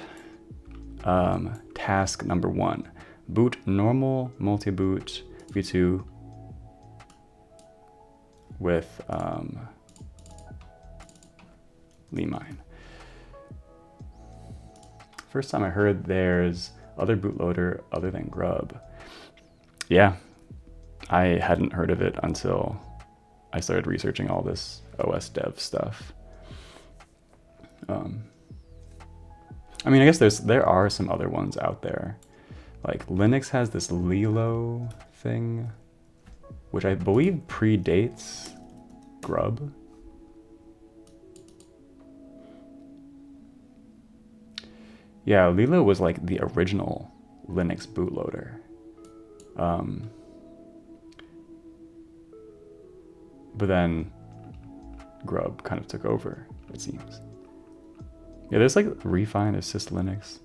Speaker 1: task number 1. Boot normal multi-boot v2 with limine. First time I heard there's other bootloader other than Grub. Yeah, I hadn't heard of it until I started researching all this OS dev stuff. I mean, I guess there are some other ones out there. Like Linux has this Lilo thing, which I believe predates Grub. Yeah, Lilo was like the original Linux bootloader. But then Grub kind of took over, it seems. Yeah, there's like Refine, there's SysLinux.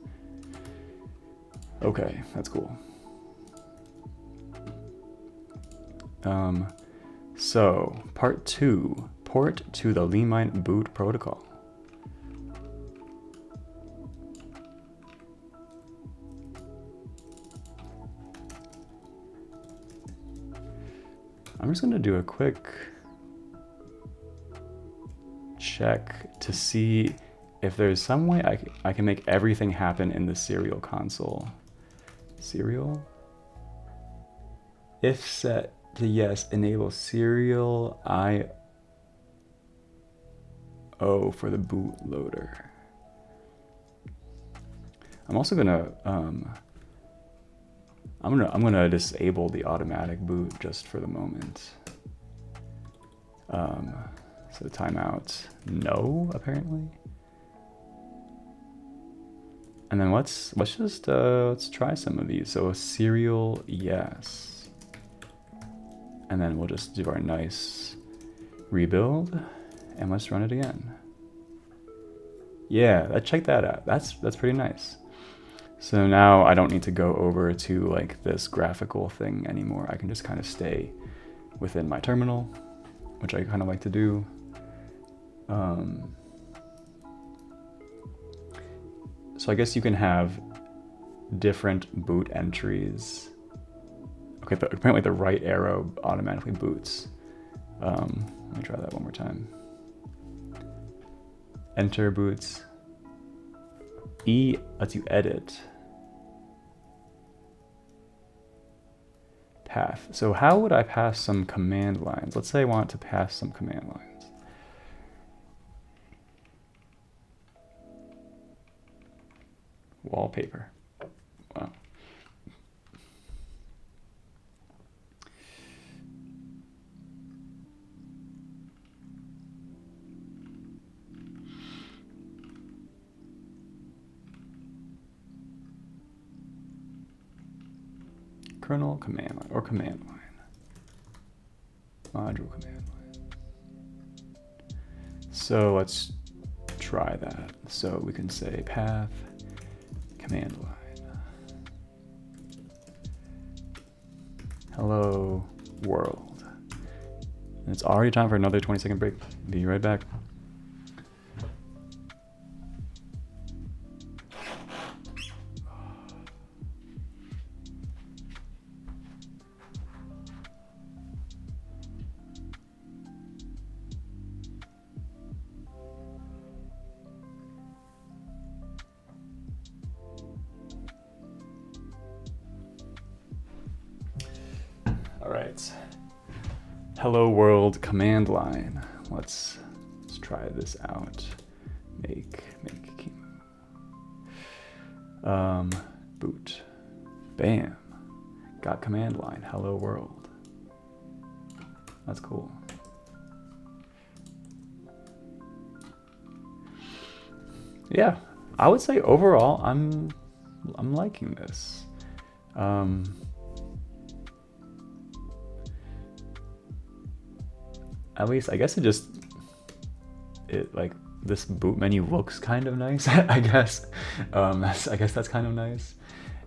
Speaker 1: Okay, that's cool. So part 2, port to the limine boot protocol. I'm just gonna do a quick check to see if there's some way I can make everything happen in the serial console. Serial? If set to yes, enable serial I/O for the bootloader. I'm also gonna I'm gonna disable the automatic boot just for the moment. So timeout, no, apparently. And then let's try some of these. So a serial, yes. And then we'll just do our nice rebuild, and let's run it again. Yeah, check that out. That's pretty nice. So now I don't need to go over to like this graphical thing anymore. I can just kind of stay within my terminal, which I kind of like to do. So I guess you can have different boot entries. Okay, but apparently the right arrow automatically boots. Let me try that one more time. Enter boots. E lets you edit. Path. So how would I pass some command lines? Let's say I want to pass some command lines. Wallpaper. Wow. Kernel command line or command line. Module command line. So let's try that. So we can say path command line. Hello world. And it's already time for another 20-second break. Be right back. All right, hello world command line. Let's try this out. Make chemo. Boot. Bam. Got command line. Hello world. That's cool. Yeah, I would say overall I'm liking this. At least I guess it like this boot menu looks kind of nice. I guess that's kind of nice.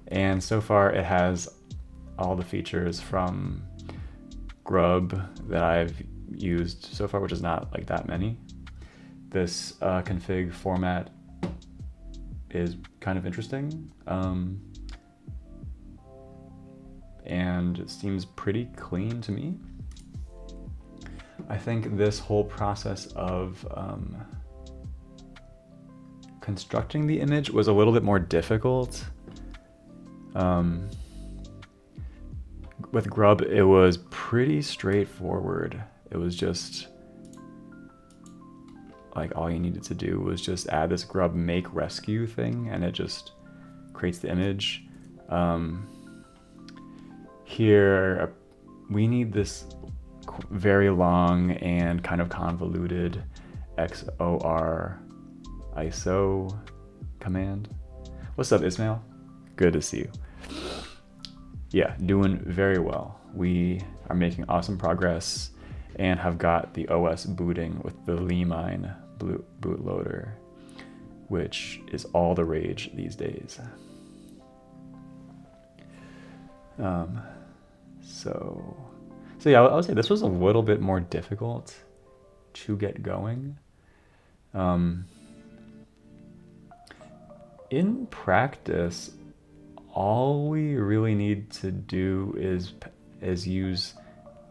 Speaker 1: And so far it has all the features from Grub that I've used so far, which is not like that many. This config format is kind of interesting, and it seems pretty clean to me. I think this whole process of constructing the image was a little bit more difficult. With Grub, it was pretty straightforward. It was just like all you needed to do was just add this Grub make rescue thing, and it just creates the image. Here, we need this very long and kind of convoluted XOR ISO command. What's up, Ismail? Good to see you. Yeah, doing very well. We are making awesome progress and have got the OS booting with the limine bootloader, which is all the rage these days. So yeah, I would say this was a little bit more difficult to get going. In practice, all we really need to do is use,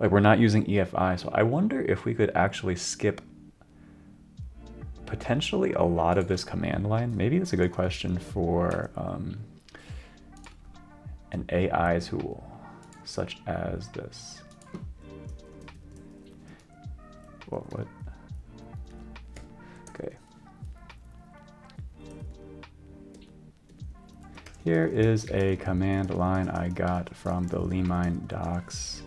Speaker 1: like, we're not using EFI, so I wonder if we could actually skip potentially a lot of this command line. Maybe that's a good question for an AI tool such as this. What? Okay. Here is a command line I got from the limine docs.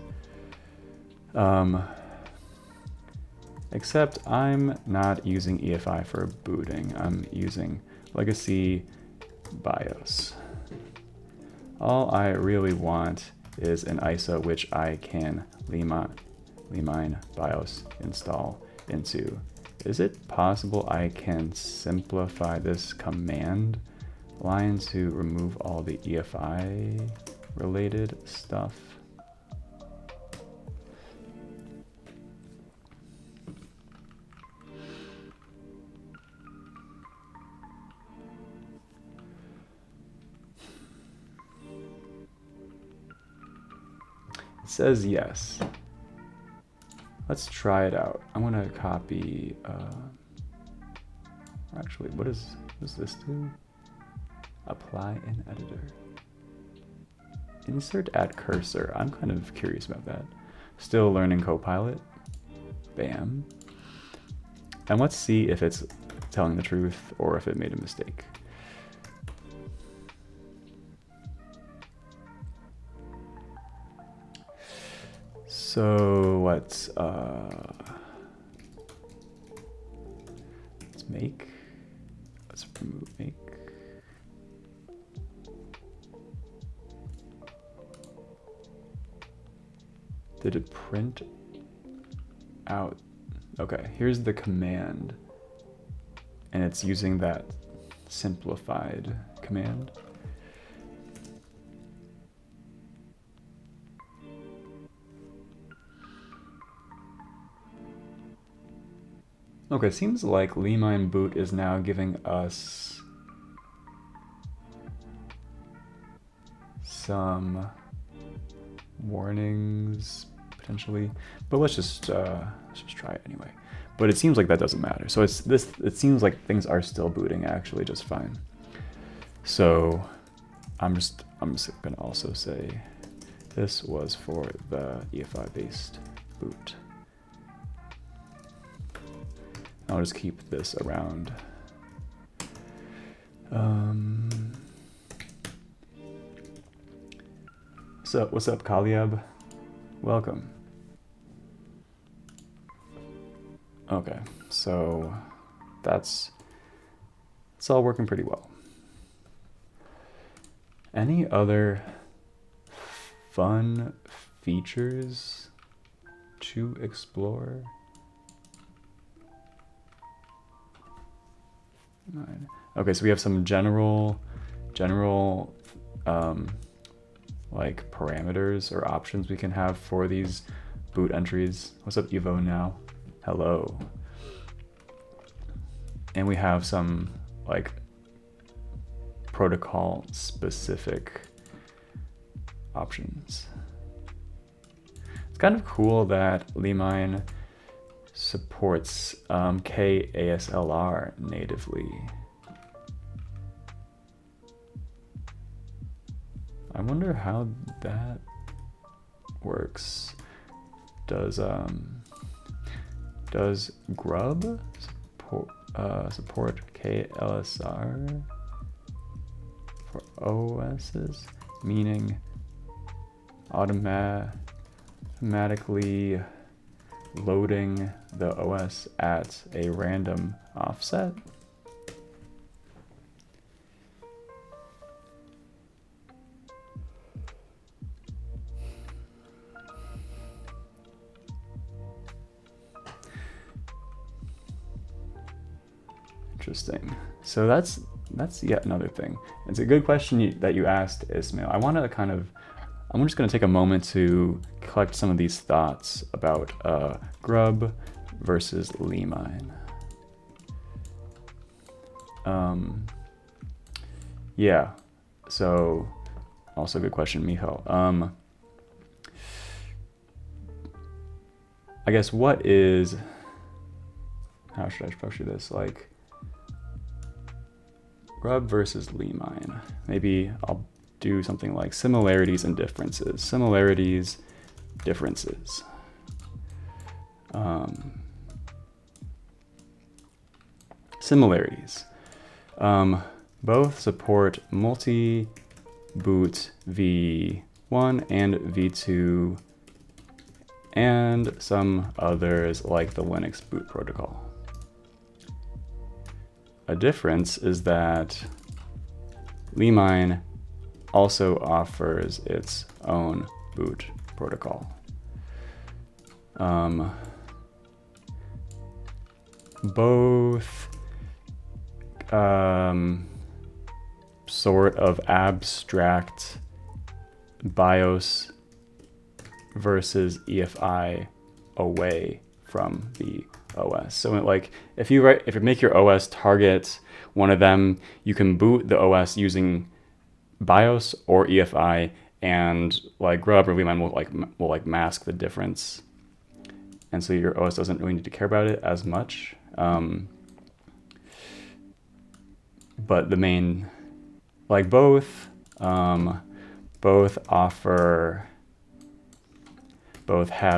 Speaker 1: Except I'm not using EFI for booting. I'm using legacy BIOS. All I really want is an ISO which I can limine BIOS install into. Is it possible I can simplify this command line to remove all the EFI related stuff. It says yes. Let's try it out. I'm gonna copy, actually, what does this do? Apply in editor. Insert at cursor. I'm kind of curious about that. Still learning Copilot. Bam. And let's see if it's telling the truth or if it made a mistake. So let's make. Let's remove make. Did it print out? Okay, here's the command. And it's using that simplified command. Okay, seems like limine boot is now giving us some warnings potentially, but let's just try it anyway. But it seems like that doesn't matter. So it's this. It seems like things are still booting actually just fine. So I'm just gonna also say this was for the EFI based boot. I'll just keep this around. What's up, Kaliab? Welcome. Okay, so it's all working pretty well. Any other fun features to explore? Okay, so we have some general like parameters or options we can have for these boot entries. What's up, Evo now? Hello. And we have some like protocol specific options. It's kind of cool that limine supports KASLR natively. I wonder how that works. Does Grub support KLSR for OSs, meaning automatically loading the OS at a random offset? Interesting. So that's yet another thing. It's a good question that you asked, Ismail. I'm just going to take a moment to collect some of these thoughts about Grub versus limine. Yeah, so also good question, Michal. I guess how should I structure this? Like Grub versus limine. Maybe I'll do something like similarities and differences. Similarities, differences. Similarities. Both support multi-boot v1 and v2 and some others like the Linux boot protocol. A difference is that limine also offers its own boot protocol. Both sort of abstract BIOS versus EFI away from the OS. So like if you make your OS target one of them, you can boot the OS using BIOS or EFI, and like grub or limine will mask the difference, and so your OS doesn't really need to care about it as much. But the main, like both have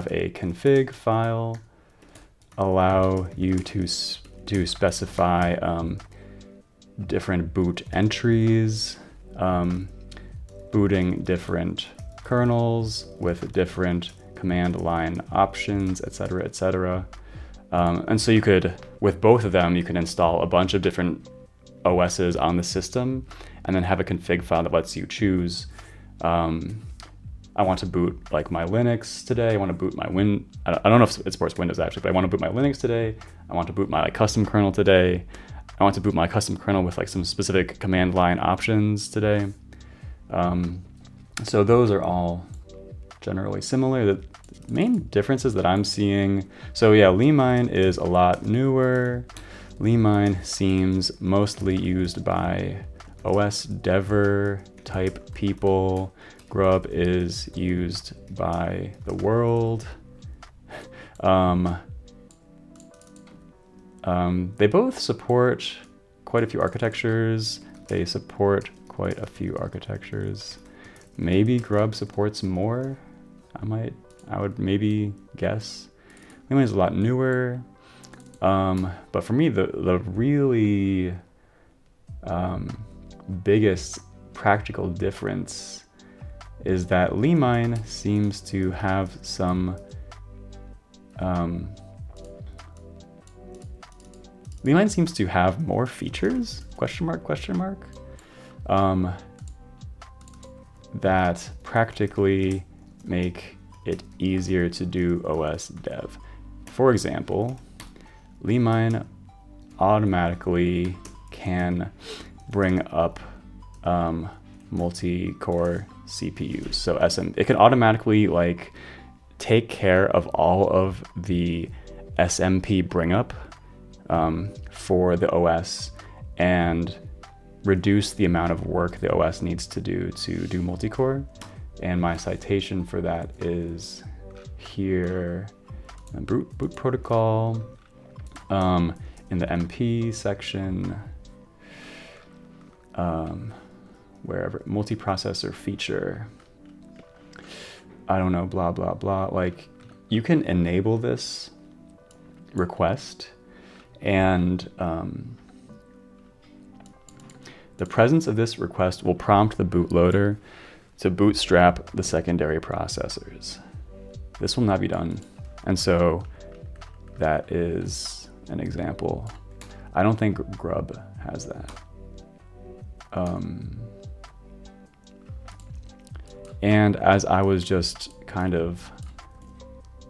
Speaker 1: a config file, allow you to specify different boot entries, booting different kernels with different command line options, etc., etc. And so you could, with both of them, you can install a bunch of different OSs on the system and then have a config file that lets you choose, I want to boot like my Linux today. I want to boot my I don't know if it supports Windows actually, but I want to boot my Linux today. I want to boot my custom kernel today. I want to boot my custom kernel with like some specific command line options today. So those are all generally similar. The main differences that I'm seeing, so yeah, limine is a lot newer. Limine seems mostly used by OS dever type people. Grub is used by the world. They both support quite a few architectures. Maybe Grub supports more. I would maybe guess. Limine is a lot newer. But for me, the really biggest practical difference is that limine seems to have some limine seems to have more features, question mark, that practically make it easier to do OS dev. For example, limine automatically can bring up multi-core CPUs. So it can automatically like take care of all of the SMP bring up for the OS and reduce the amount of work the OS needs to do multi-core. And my citation for that is here, boot protocol, in the MP section, wherever, multiprocessor feature, I don't know, blah, blah, blah. Like you can enable this request, and the presence of this request will prompt the bootloader to bootstrap the secondary processors. This will not be done. And so that is an example. I don't think Grub has that. And as I was just kind of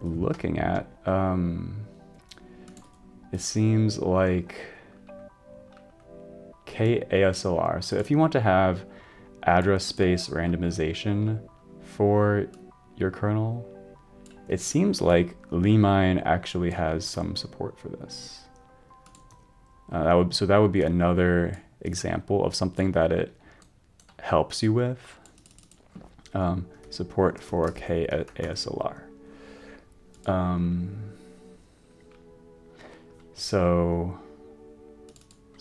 Speaker 1: looking at, it seems like KASLR. So if you want to have address space randomization for your kernel, it seems like limine actually has some support for this. So that would be another example of something that it helps you with. Support for KASLR. So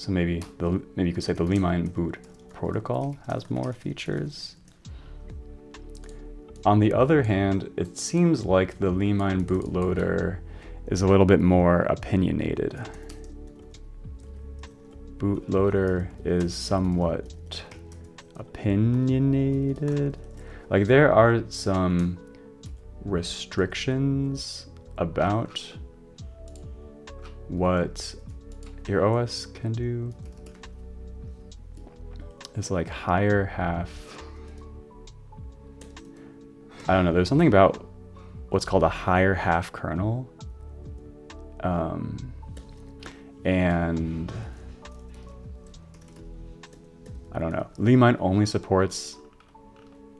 Speaker 1: maybe you could say the limine boot protocol has more features. On the other hand, it seems like the limine bootloader is a little bit more opinionated. Bootloader is somewhat opinionated. Like there are some restrictions about what your OS can do. It's like higher half. I don't know, there's something about what's called a higher half kernel. And I don't know. Limine only supports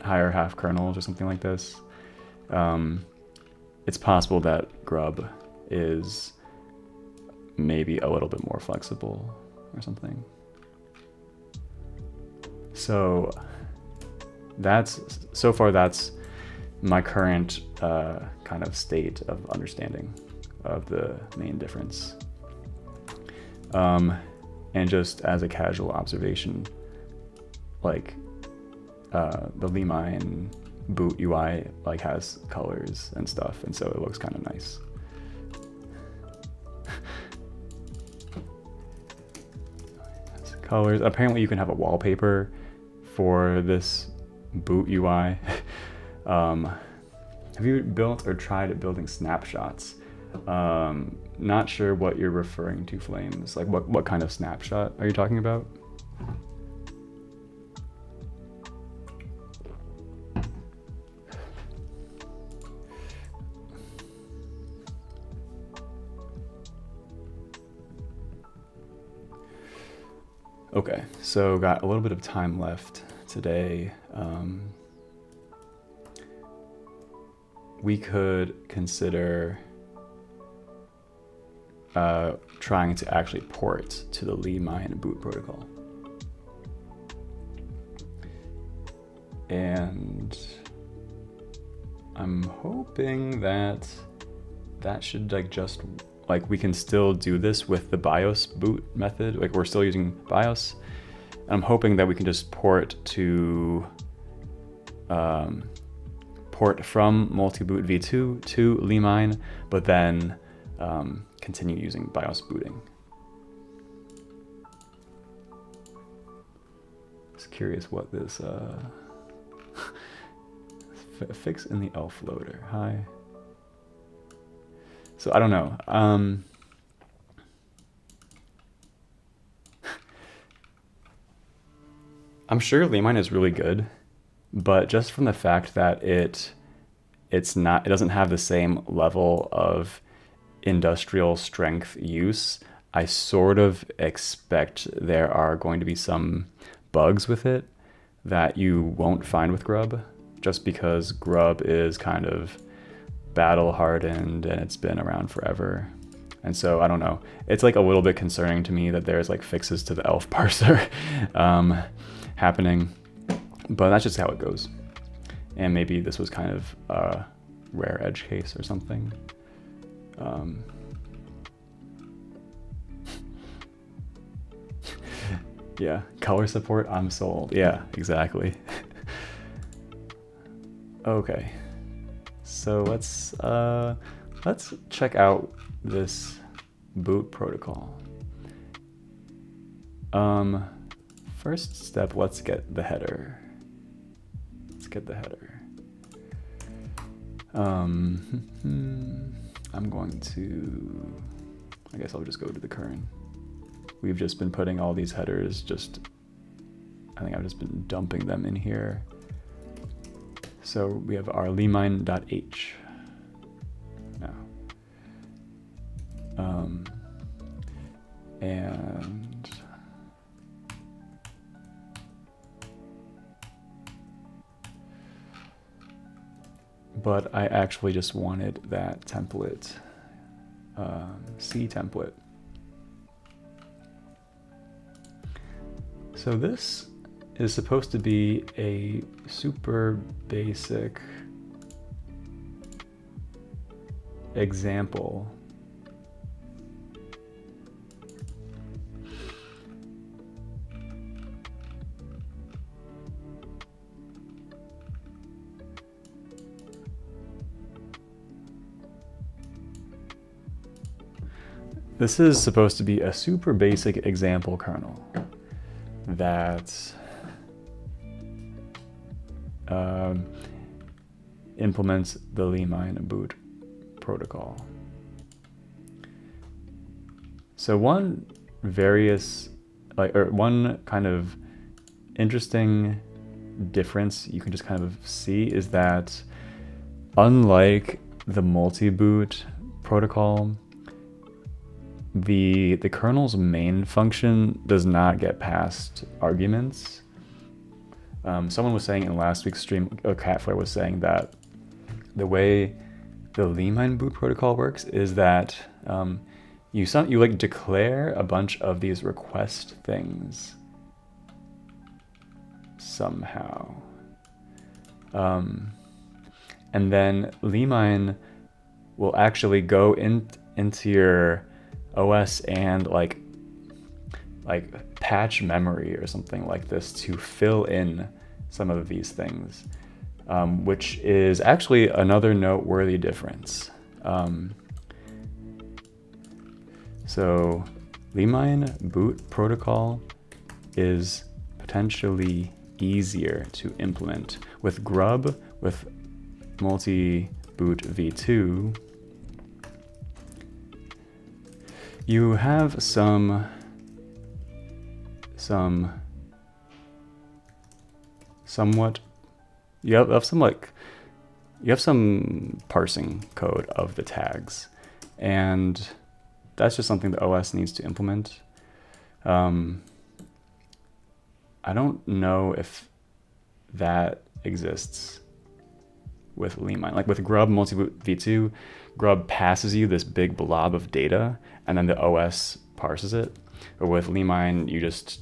Speaker 1: higher half kernels or something like this. It's possible that grub is maybe a little bit more flexible or something. So so far that's my current kind of state of understanding of the main difference. And just as a casual observation, like the limine boot UI like has colors and stuff, and so it looks kind of nice. Colors. Apparently you can have a wallpaper for this boot UI. Have you built or tried building snapshots? Not sure what you're referring to, Flames. Like what kind of snapshot are you talking about? Okay, so got a little bit of time left today. We could consider trying to actually port to the limine boot protocol. And I'm hoping that should we can still do this with the BIOS boot method. Like we're still using BIOS. I'm hoping that we can just port to port from multi-boot v2 to limine, but then continue using BIOS booting. Just curious what this fix in the elf loader. Hi. So I don't know. I'm sure limine is really good, but just from the fact that it doesn't have the same level of industrial strength use, I sort of expect there are going to be some bugs with it that you won't find with grub, just because grub is kind of battle hardened and it's been around forever. And so I don't know, it's like a little bit concerning to me that there's like fixes to the elf parser happening, but that's just how it goes. And maybe this was kind of a rare edge case or something. Yeah, color support, I'm sold. Yeah, exactly. Okay, so let's check out this boot protocol. First step, let's get the header. I'm going to, I guess I'll just go to the current. We've just been putting all these headers, I think I've just been dumping them in here. So we have our limine.h now. And but I actually just wanted that template, C template. So this is supposed to be a super basic example. This is supposed to be a super basic example kernel that implements the limine boot protocol. So one kind of interesting difference you can just kind of see is that unlike the multi-boot protocol, the kernel's main function does not get passed arguments. Someone was saying in last week's stream, Catflare was saying that the way the limine boot protocol works is that you like declare a bunch of these request things somehow, and then limine will actually go into your OS and like patch memory or something like this to fill in some of these things, which is actually another noteworthy difference. So limine boot protocol is potentially easier to implement. With grub, with multi-boot v2, you have some parsing code of the tags, and that's just something the OS needs to implement. I don't know if that exists with limine. Like with grub multi-boot v2, grub passes you this big blob of data and then the OS parses it. Or with limine, you just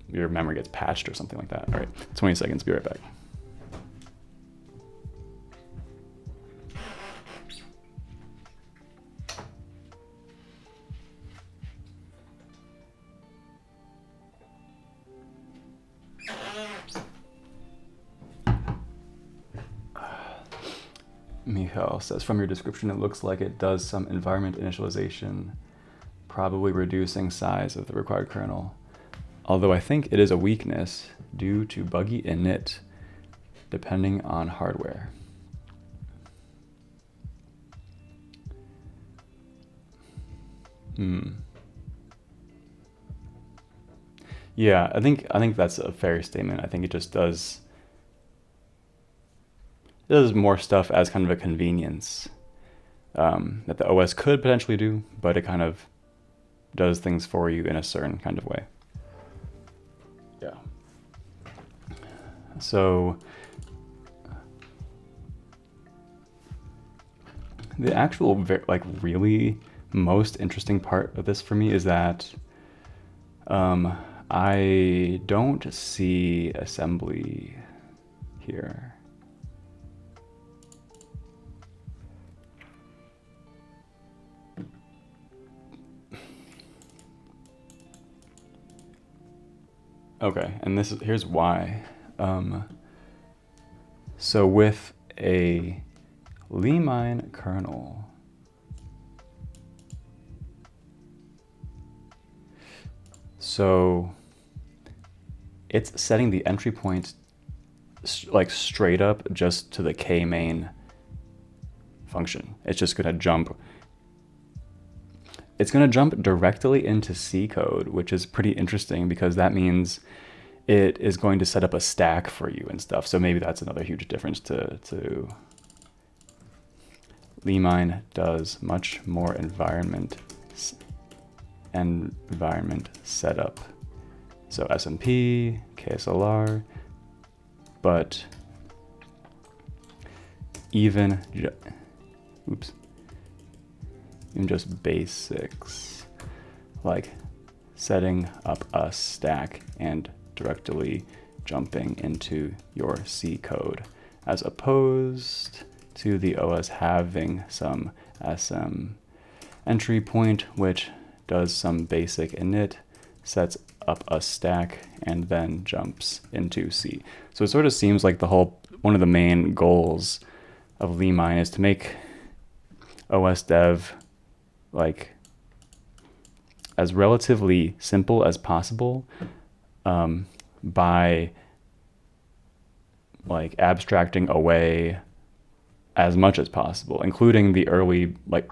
Speaker 1: your memory gets patched or something like that. All right, 20 seconds, be right back. Michal says, from your description, it looks like it does some environment initialization, probably reducing size of the required kernel. Although I think it is a weakness due to buggy init, depending on hardware. Yeah, I think that's a fair statement. I think it just does more stuff as kind of a convenience that the OS could potentially do, but it kind of does things for you in a certain kind of way. Yeah. So the actual really most interesting part of this for me is that I don't see assembly here. Okay, and here's why. So with a limine kernel, so it's setting the entry point like straight up just to the k-main function. It's just gonna jump. It's going to jump directly into C code, which is pretty interesting because that means it is going to set up a stack for you and stuff. So maybe that's another huge difference to limine does much more environment setup. So SMP, KSLR, but even just basics like setting up a stack and directly jumping into your C code, as opposed to the OS having some SM entry point, which does some basic init, sets up a stack, and then jumps into C. So it sort of seems like one of the main goals of limine is to make OS dev like as relatively simple as possible by like abstracting away as much as possible, including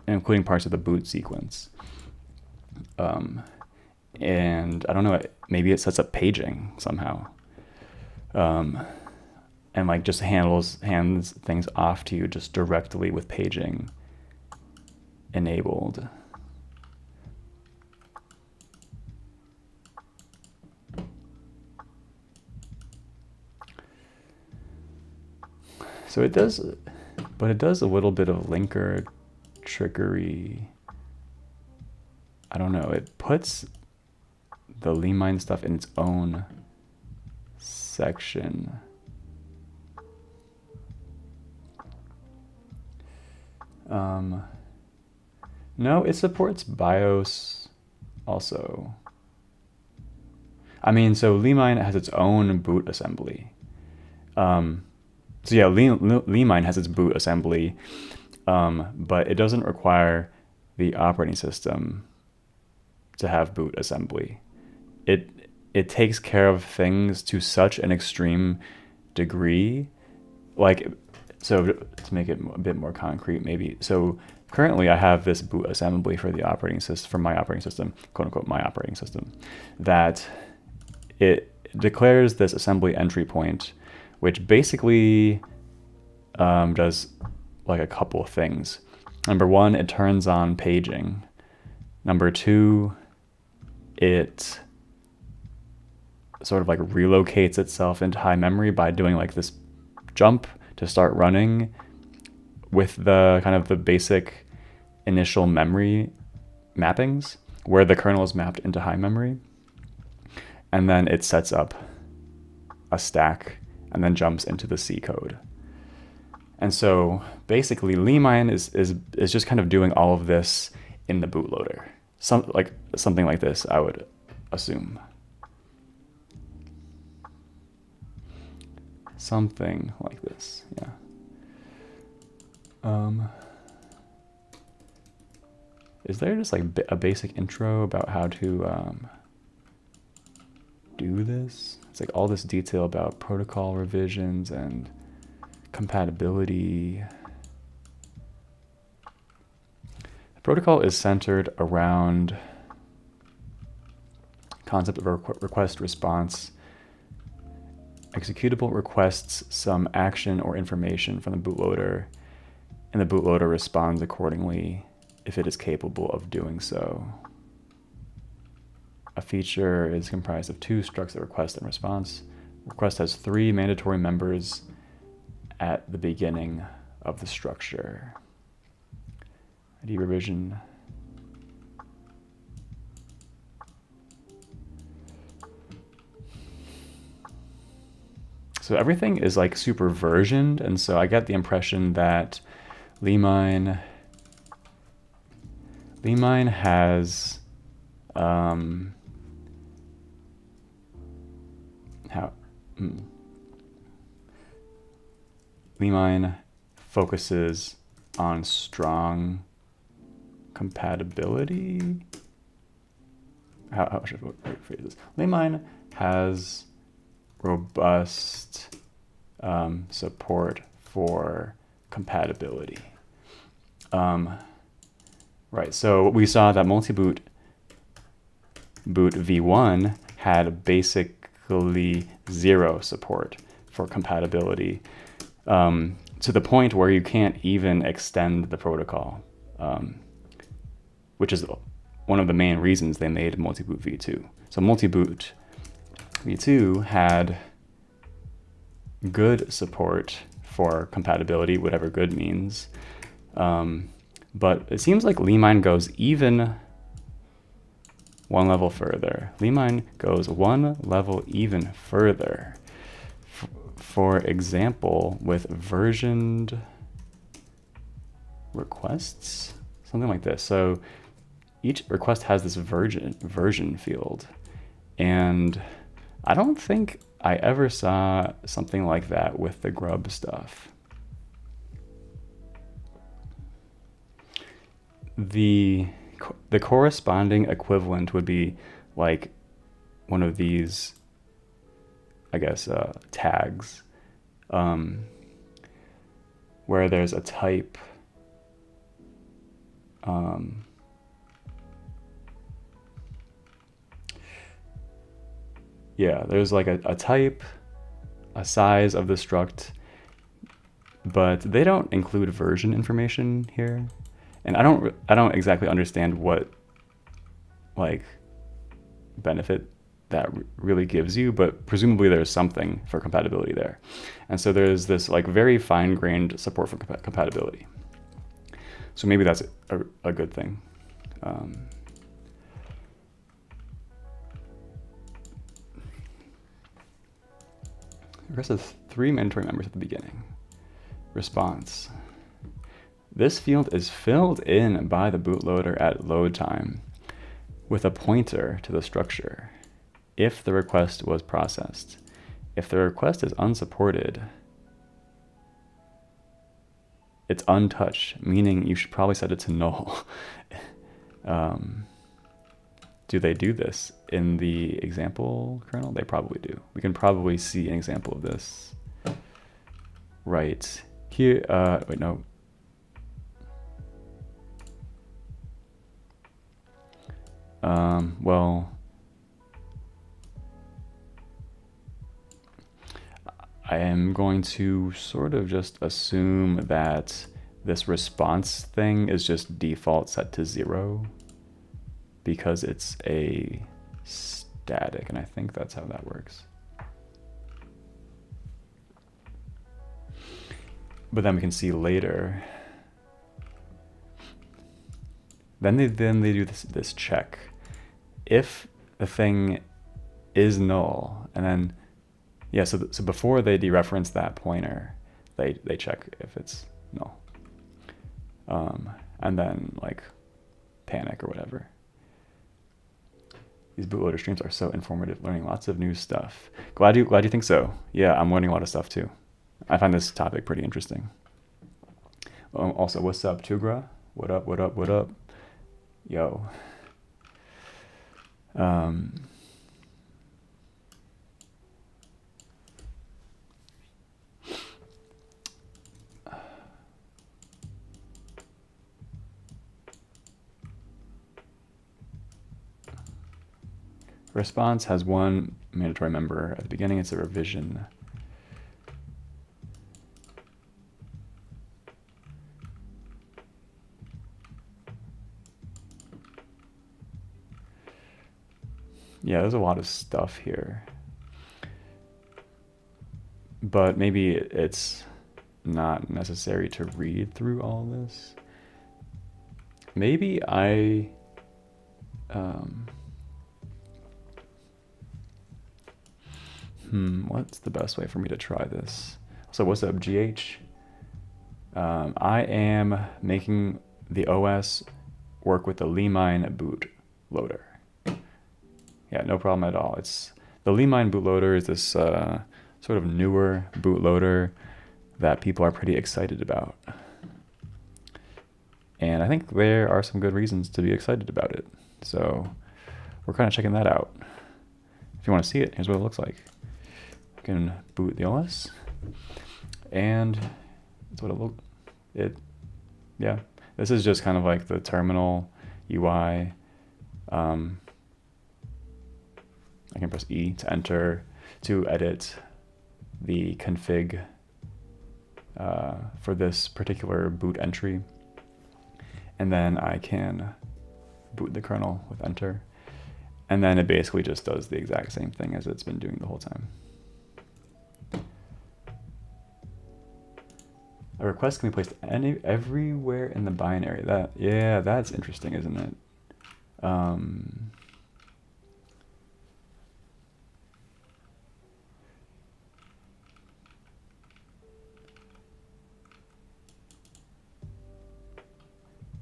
Speaker 1: including parts of the boot sequence. And I don't know, maybe it sets up paging somehow. And like just hands things off to you just directly with paging enabled. So it does, but it does a little bit of linker trickery. I don't know, it puts the limine stuff in its own section. No, it supports BIOS also. I mean, so limine has its own boot assembly. So yeah, limine has its boot assembly, but it doesn't require the operating system to have boot assembly. It takes care of things to such an extreme degree. Like, so to make it a bit more concrete, maybe. So currently I have this boot assembly for the operating system, for my operating system, quote unquote, my operating system, that it declares this assembly entry point, which basically does like a couple of things. Number one, it turns on paging. Number two, it sort of like relocates itself into high memory by doing like this jump to start running with the kind of the basic initial memory mappings where the kernel is mapped into high memory. And then it sets up a stack and then jumps into the C code. And so basically limine is just kind of doing all of this in the bootloader. Something like this, I would assume. Something like this, yeah. Is there just like a basic intro about how to do this? It's like all this detail about protocol revisions and compatibility. The protocol is centered around concept of request response. Executable requests some action or information from the bootloader, and the bootloader responds accordingly if it is capable of doing so. A feature is comprised of two structs of request and response. Request has 3 mandatory members at the beginning of the structure. ID revision. So everything is like super versioned, and so I get the impression that limine has limine focuses on strong compatibility. How should I phrase this? Limine has robust support for compatibility. Right, so we saw that multi-boot v1 had basically 0 support for compatibility, to the point where you can't even extend the protocol, which is one of the main reasons they made multi-boot v2. So multi-boot v2 had good support for compatibility, whatever good means. But it seems like limine goes even one level further. Limine goes one level even further. For example, with versioned requests, something like this. So each request has this version field, and I don't think I ever saw something like that with the grub stuff. The corresponding equivalent would be like one of these, I guess, tags, where there's a type, yeah, there's like a type, a size of the struct, but they don't include version information here. And I don't exactly understand what like benefit that really gives you, but presumably there's something for compatibility there. And so there's this like very fine-grained support for compatibility. So maybe that's a good thing. Request has 3 mandatory members at the beginning. Response. This field is filled in by the bootloader at load time with a pointer to the structure if the request was processed. If the request is unsupported, it's untouched, meaning you should probably set it to null. Do they do this in the example kernel? They probably do. We can probably see an example of this right here. Wait, no. Well, I am going to sort of just assume that this response thing is just default set to 0 because it's a static, and I think that's how that works. But then we can see later. Then they do this check. If the thing is null, and then yeah, so before they dereference that pointer, they check if it's null, and then like panic or whatever. These bootloader streams are so informative, learning lots of new stuff. Glad you think so. Yeah, I'm learning a lot of stuff too. I find this topic pretty interesting. Also, what's up, Tugra? What up? What up? What up? Yo. Response has 1 mandatory member at the beginning. It's a revision. Yeah, there's a lot of stuff here. But maybe it's not necessary to read through all this. Maybe I... what's the best way for me to try this? So what's up, GH? I am making the OS work with the limine bootloader. Yeah, no problem at all. It's the limine bootloader is this sort of newer bootloader that people are pretty excited about. And I think there are some good reasons to be excited about it. So we're kind of checking that out. If you want to see it, here's what it looks like. You can boot the OS, and that's what it looks. Yeah, this is just kind of like the terminal UI. I can press E to enter to edit the config for this particular boot entry. And then I can boot the kernel with enter. And then it basically just does the exact same thing as it's been doing the whole time. A request can be placed everywhere in the binary. Yeah, that's interesting, isn't it?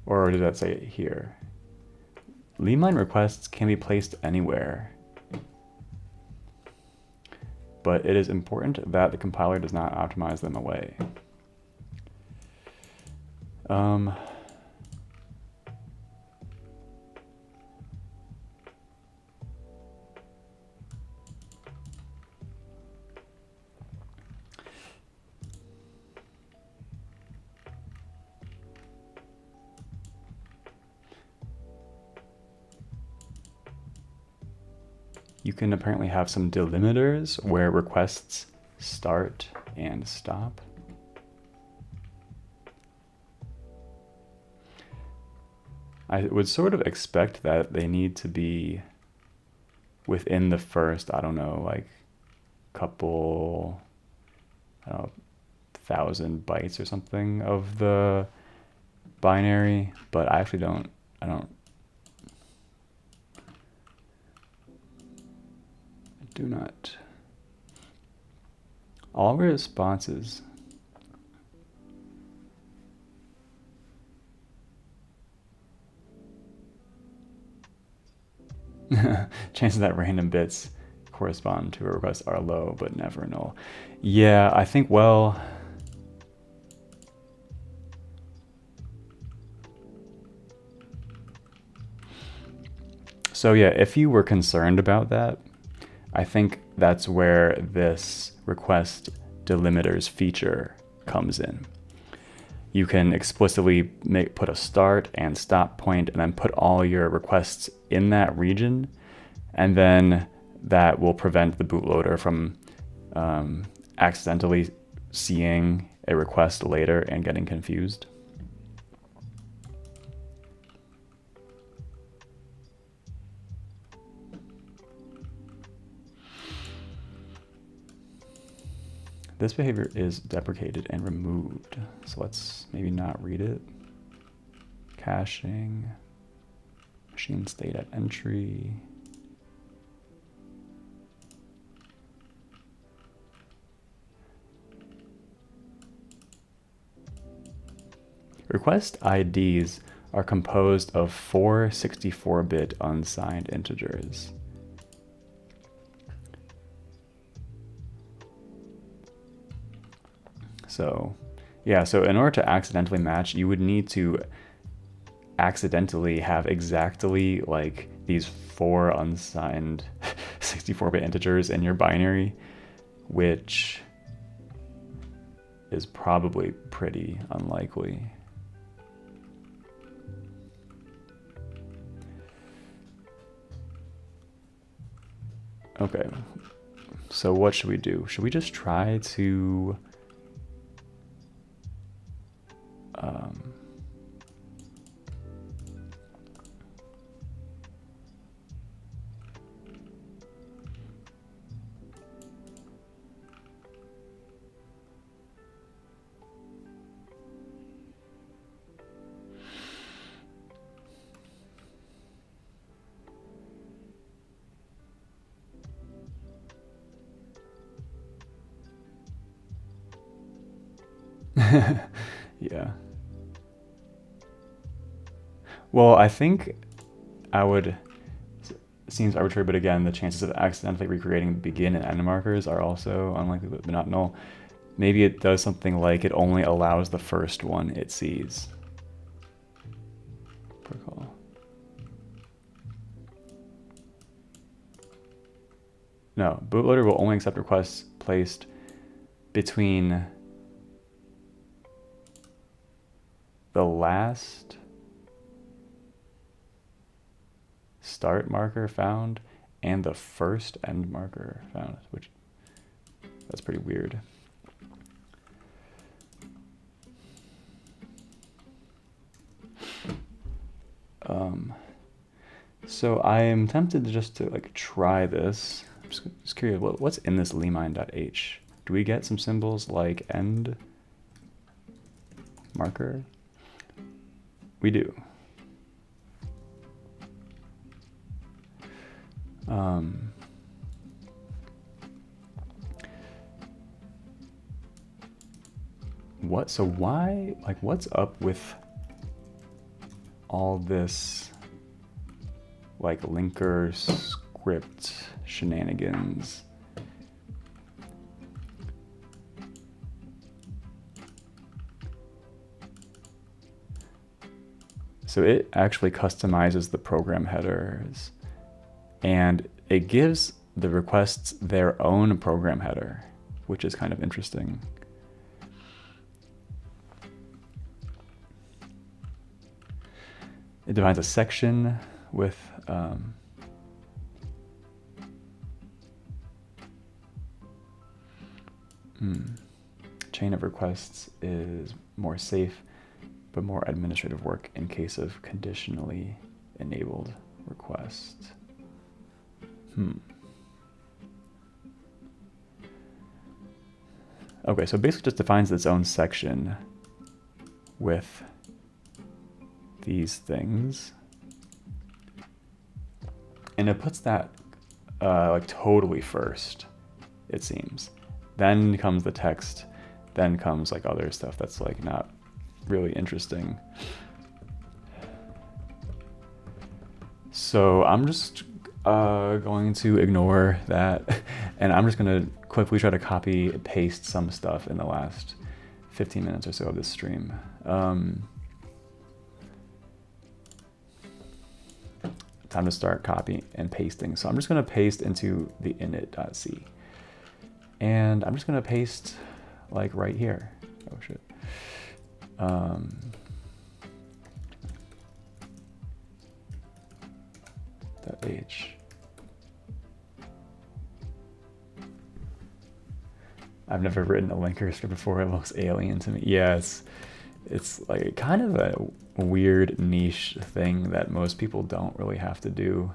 Speaker 1: Or did that say it here? Limine requests can be placed anywhere, but it is important that the compiler does not optimize them away. You can apparently have some delimiters where requests start and stop. I would sort of expect that they need to be within the first, I don't know, like couple, I don't know, 1,000 bytes or something of the binary, but I actually do not. All responses. Chances that random bits correspond to a request are low, but never null. Yeah, I think, well, so yeah, if you were concerned about that, I think that's where this request delimiters feature comes in. You can explicitly put a start and stop point and then put all your requests in that region, and then that will prevent the bootloader from accidentally seeing a request later and getting confused. This behavior is deprecated and removed, so let's maybe not read it. Caching, machine state at entry. Request IDs are composed of 4 64-bit unsigned integers. So yeah, so in order to accidentally match, you would need to accidentally have exactly like these 4 unsigned 64-bit integers in your binary, which is probably pretty unlikely. Okay, so what should we do? Should we just try to yeah. Well, I think I would, seems arbitrary, but again, the chances of accidentally recreating begin and end markers are also unlikely, but not null. Maybe it does something like it only allows the first one it sees. Protocol. No, bootloader will only accept requests placed between the last start marker found and the first end marker found, which that's pretty weird. So I am tempted to just like try this. I'm just curious, what's in this limine.h? Do we get some symbols like end marker? We do. So why, like, what's up with all this, like, linker script shenanigans? So it actually customizes the program headers, and it gives the requests their own program header, which is kind of interesting. It defines a section with chain of requests is more safe, but more administrative work in case of conditionally enabled requests. Okay, so it basically just defines its own section with these things. And it puts that like totally first, it seems. Then comes the text, then comes like other stuff that's like not really interesting. So I'm just going to ignore that, and I'm just gonna quickly try to copy and paste some stuff in the last 15 minutes or so of this stream. Time to start copying and pasting. So I'm just gonna paste into the init.c. And I'm just gonna paste like right here. Oh shit. .h. I've never written a linker script before. It looks alien to me. Yeah, it's like kind of a weird niche thing that most people don't really have to do.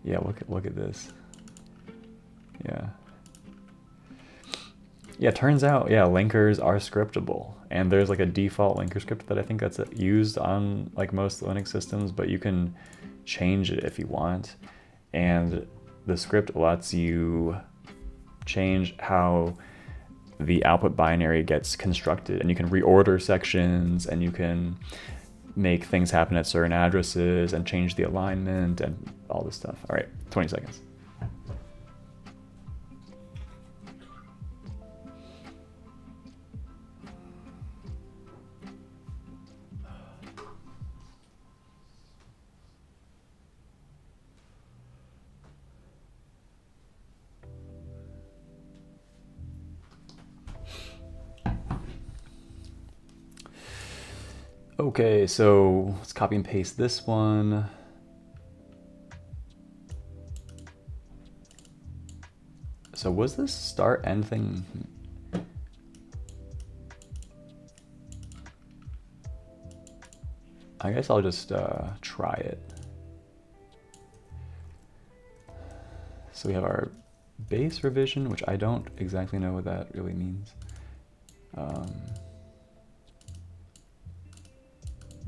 Speaker 1: Yeah, look at this. Yeah. Yeah, turns out, yeah, linkers are scriptable. And there's like a default linker script that I think that's used on like most Linux systems, but you can change it if you want. And the script lets you change how the output binary gets constructed, and you can reorder sections, and you can make things happen at certain addresses and change the alignment and all this stuff. All right, 20 seconds. Okay, so let's copy and paste this one. So was this start end thing? I guess I'll just try it. So we have our base revision, which I don't exactly know what that really means.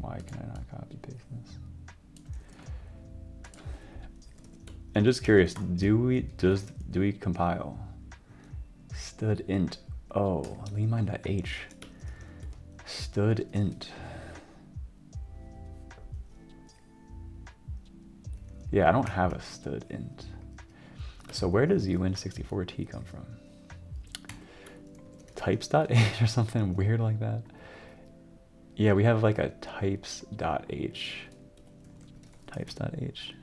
Speaker 1: Why can I not copy paste this? And just curious, do we compile? Stud int. Oh, limine.h. Stud int. Yeah, I don't have a stud int. So where does uint64t come from? Types.h or something weird like that? Yeah, we have like a types.h. Types.h.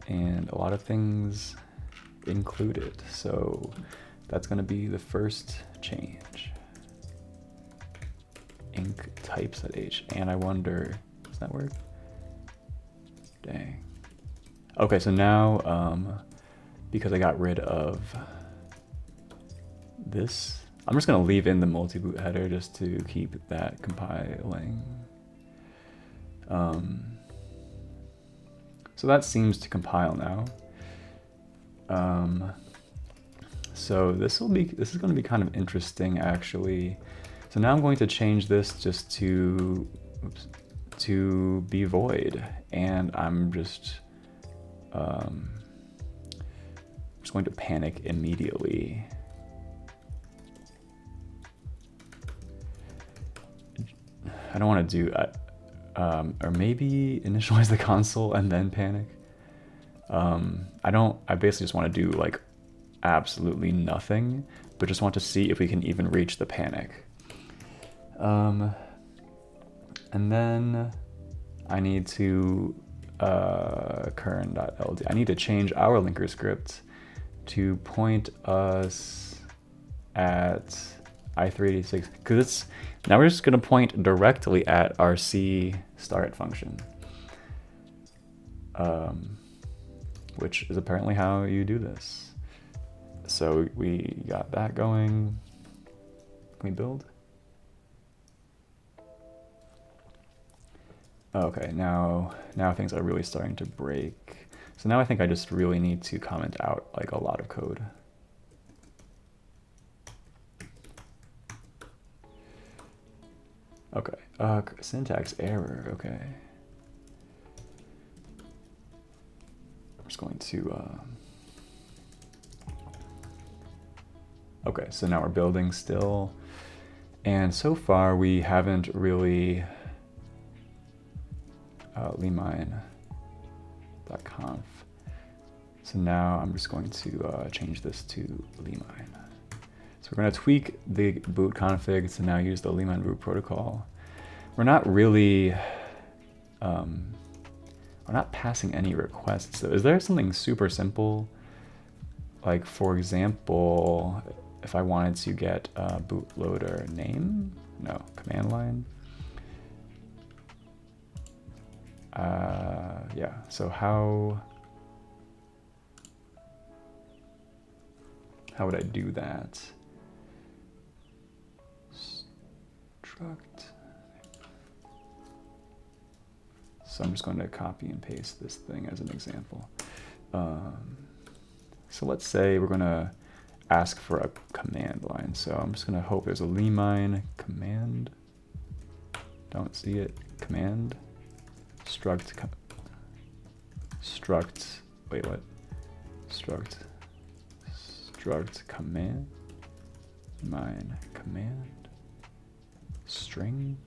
Speaker 1: And a lot of things included. So that's going to be the first change. Inc types.h. And I wonder, does that work? Dang. Okay, so now, because I got rid of this, I'm just going to leave in the multi-boot header just to keep that compiling. So that seems to compile now. So this is going to be kind of interesting actually. So now I'm going to change this just to be void, and I'm just going to panic immediately. I don't want to do or maybe initialize the console and then panic. I basically just want to do like absolutely nothing, but just want to see if we can even reach the panic. And then I need to kern.ld. I need to change our linker script to point us at i386, because now we're just going to point directly at our C start function, which is apparently how you do this. So we got that going. Can we build? Okay, now things are really starting to break. So now I think I just really need to comment out like a lot of code. Okay, syntax error, okay. I'm just going to, okay, so now we're building still. And so far we haven't really, limine.conf. So now I'm just going to change this to limine. So we're going to tweak the boot config to now use the limine boot protocol. We're not really, we're not passing any requests. So is there something super simple? Like for example, if I wanted to get a bootloader name, no, command line. Yeah, so how would I do that? Struct. So I'm just going to copy and paste this thing as an example. So let's say we're going to ask for a command line. So I'm just going to hope there's a limine command. Don't see it. Command. Struct. Wait, what? Struct command. Mine command. String.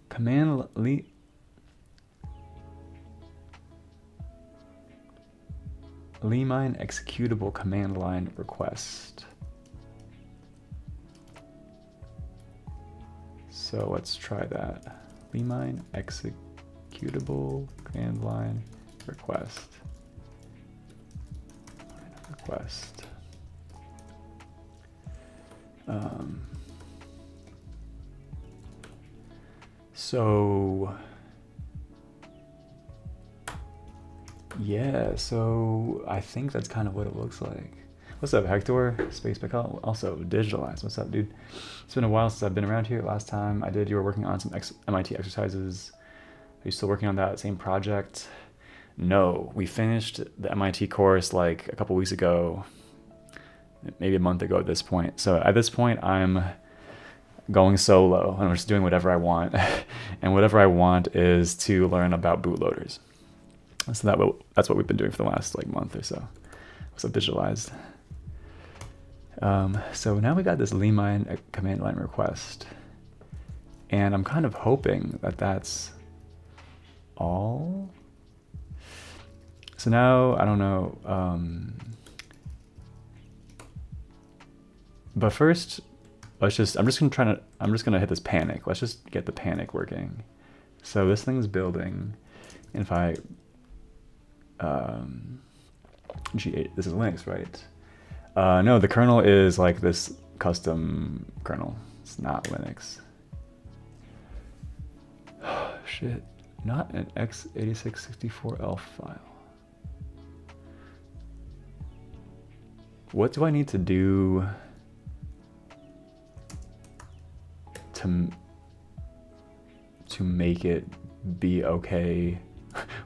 Speaker 1: Command limine executable command line request. So let's try that. Limine executable command line request. So yeah, so I think that's kind of what it looks like. What's up, Hector? Space Pick also digitalized. What's up, dude? It's been a while since I've been around here. Last time I did, you were working on some MIT exercises. Are you still working on that same project? No, we finished the MIT course like a couple weeks ago, maybe a month ago at this point. So at this point, I'm going solo and I'm just doing whatever I want. And whatever I want is to learn about bootloaders. So that's what we've been doing for the last like month or so. So digitalized. So now we got this limine command line request. And I'm kind of hoping that that's all. So now, I don't know. But first, I'm just gonna hit this panic. Let's just get the panic working. So this thing's building. And if I, G8, this is Linux, right? No, the kernel is like this custom kernel. It's not Linux. Shit, not an x86-64 file. What do I need to do to make it be okay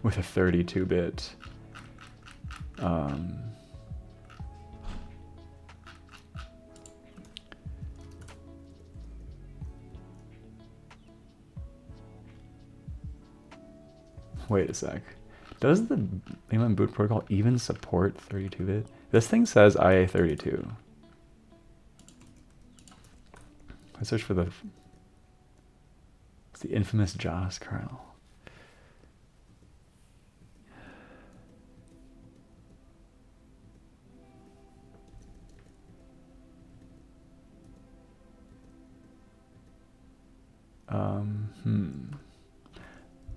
Speaker 1: with a 32-bit? Wait a sec. Does the limine boot protocol even support 32-bit? This thing says IA32. I search for it's the infamous JAWS kernel.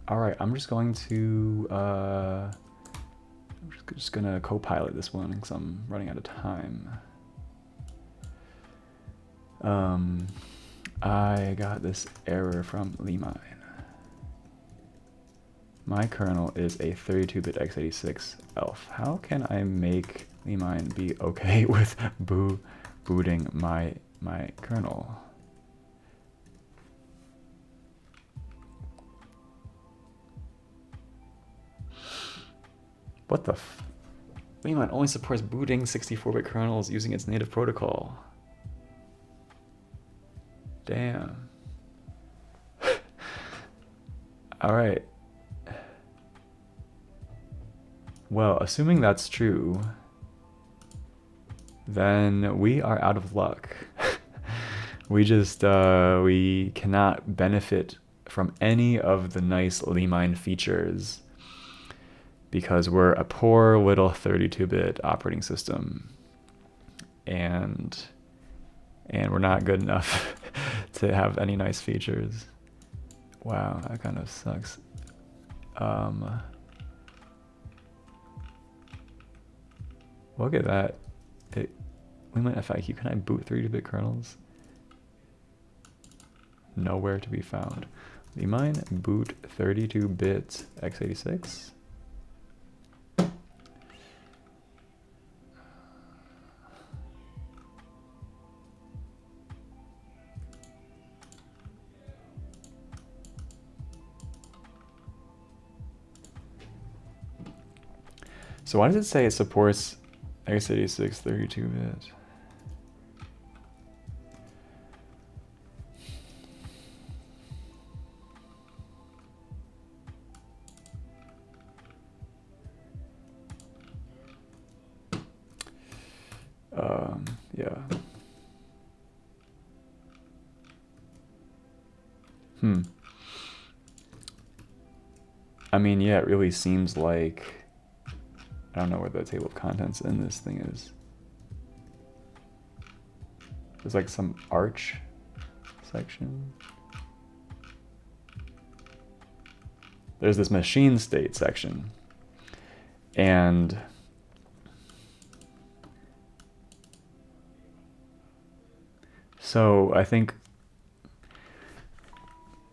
Speaker 1: All right, I'm just going to, I'm just gonna co-pilot this one because I'm running out of time. I got this error from limine. My kernel is a 32-bit x86 ELF. How can I make limine be okay with booting my kernel? What the f? Limine only supports booting 64-bit kernels using its native protocol. Damn. All right. Well, assuming that's true, then we are out of luck. We just, we cannot benefit from any of the nice limine features because we're a poor little 32-bit operating system, and we're not good enough to have any nice features. Wow, that kind of sucks. Look at that. Limine FIQ, can I boot 32-bit kernels? Nowhere to be found. Limine boot 32-bit x86. So why does it say it supports x86 32-bit? Yeah. I mean, yeah, it really seems like, I don't know where the table of contents in this thing is. There's like some arch section. There's this machine state section. And so I think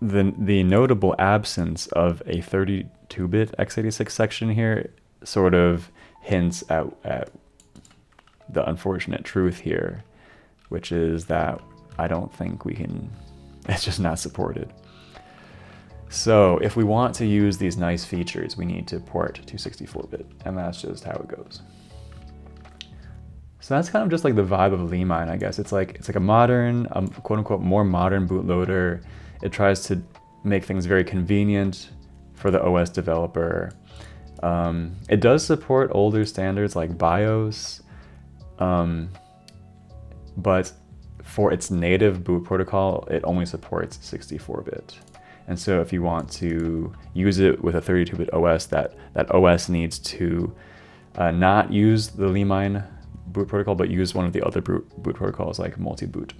Speaker 1: the notable absence of a 32-bit x86 section here sort of hints at the unfortunate truth here, which is that I don't think we can, it's just not supported. So if we want to use these nice features, we need to port to 64-bit, and that's just how it goes. So that's kind of just like the vibe of limine, I guess. It's like a modern, quote unquote, more modern bootloader. It tries to make things very convenient for the OS developer. It does support older standards like BIOS, but for its native boot protocol, it only supports 64-bit. And so if you want to use it with a 32-bit OS, that OS needs to not use the limine boot protocol, but use one of the other boot protocols like multi-boot.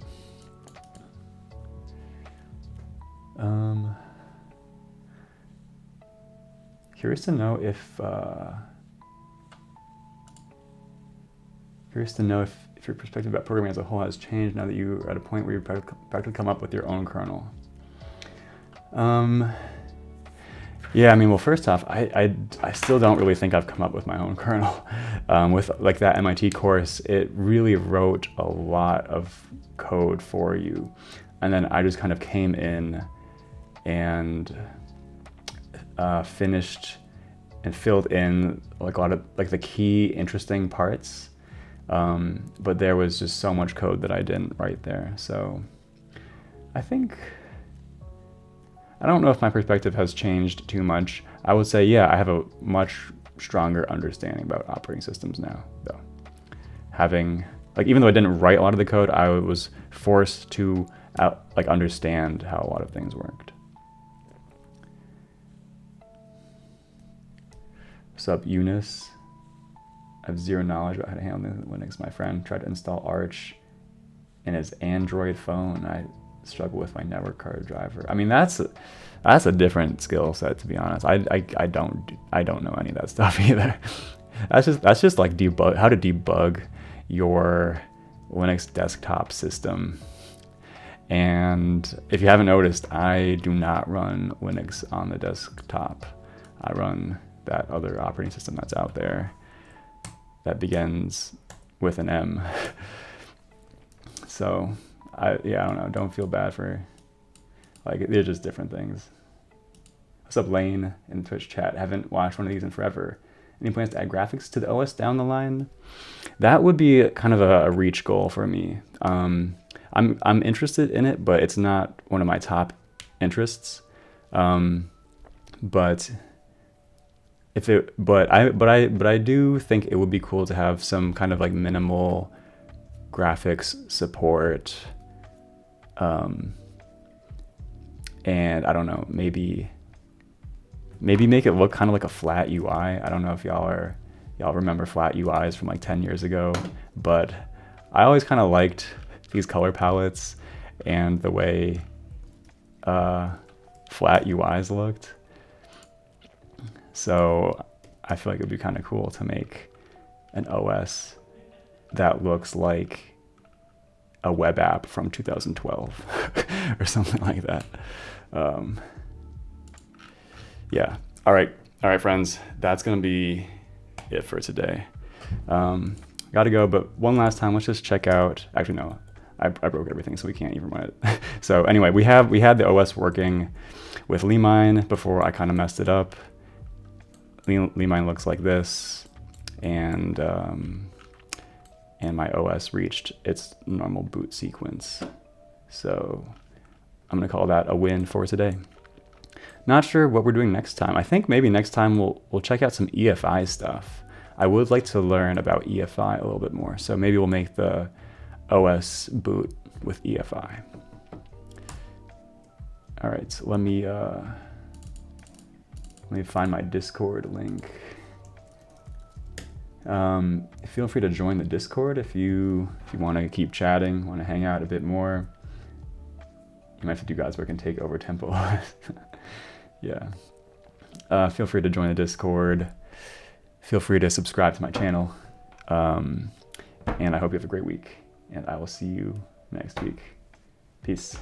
Speaker 1: Curious to know if your perspective about programming as a whole has changed now that you are at a point where you practically come up with your own kernel. Yeah, I mean, well, first off, I still don't really think I've come up with my own kernel. With like that MIT course, it really wrote a lot of code for you. And then I just kind of came in and finished and filled in like a lot of like the key interesting parts. But there was just so much code that I didn't write there. So I think, I don't know if my perspective has changed too much. I would say, yeah, I have a much stronger understanding about operating systems now, though. Having, like, even though I didn't write a lot of the code, I was forced to like understand how a lot of things worked. What's up, Eunice? I have zero knowledge about how to handle Linux. My friend tried to install Arch in his Android phone. I struggle with my network card driver. I mean, that's a different skill set, to be honest. I don't know any of that stuff either. That's just like how to debug your Linux desktop system. And if you haven't noticed, I do not run Linux on the desktop. I run that other operating system that's out there. that begins with an M. So I don't know. Don't feel bad for, like, they're just different things. What's up, Lane, in Twitch chat? Haven't watched one of these in forever. Any plans to add graphics to the OS down the line? That would be kind of a reach goal for me. I'm interested in it, but it's not one of my top interests. But I do think it would be cool to have some kind of like minimal graphics support. And I don't know, maybe make it look kind of like a flat UI. I don't know if y'all remember flat UIs from like 10 years ago, but I always kind of liked these color palettes and the way flat UIs looked. So I feel like it'd be kind of cool to make an OS that looks like a web app from 2012 or something like that. Yeah. All right, friends, that's going to be it for today. Got to go, but one last time, let's just check out, actually, no, I broke everything, so we can't even run it. So anyway, we had the OS working with limine before I kind of messed it up. Limine looks like this, and my OS reached its normal boot sequence. So I'm gonna call that a win for today. Not sure what we're doing next time. I think maybe next time we'll check out some EFI stuff. I would like to learn about EFI a little bit more. So maybe we'll make the OS boot with EFI. All right, so let me find my Discord link. Feel free to join the Discord if you want to keep chatting, want to hang out a bit more. You might have to do God's work and take over Tempo. Yeah. Feel free to join the Discord. Feel free to subscribe to my channel. And I hope you have a great week. And I will see you next week. Peace.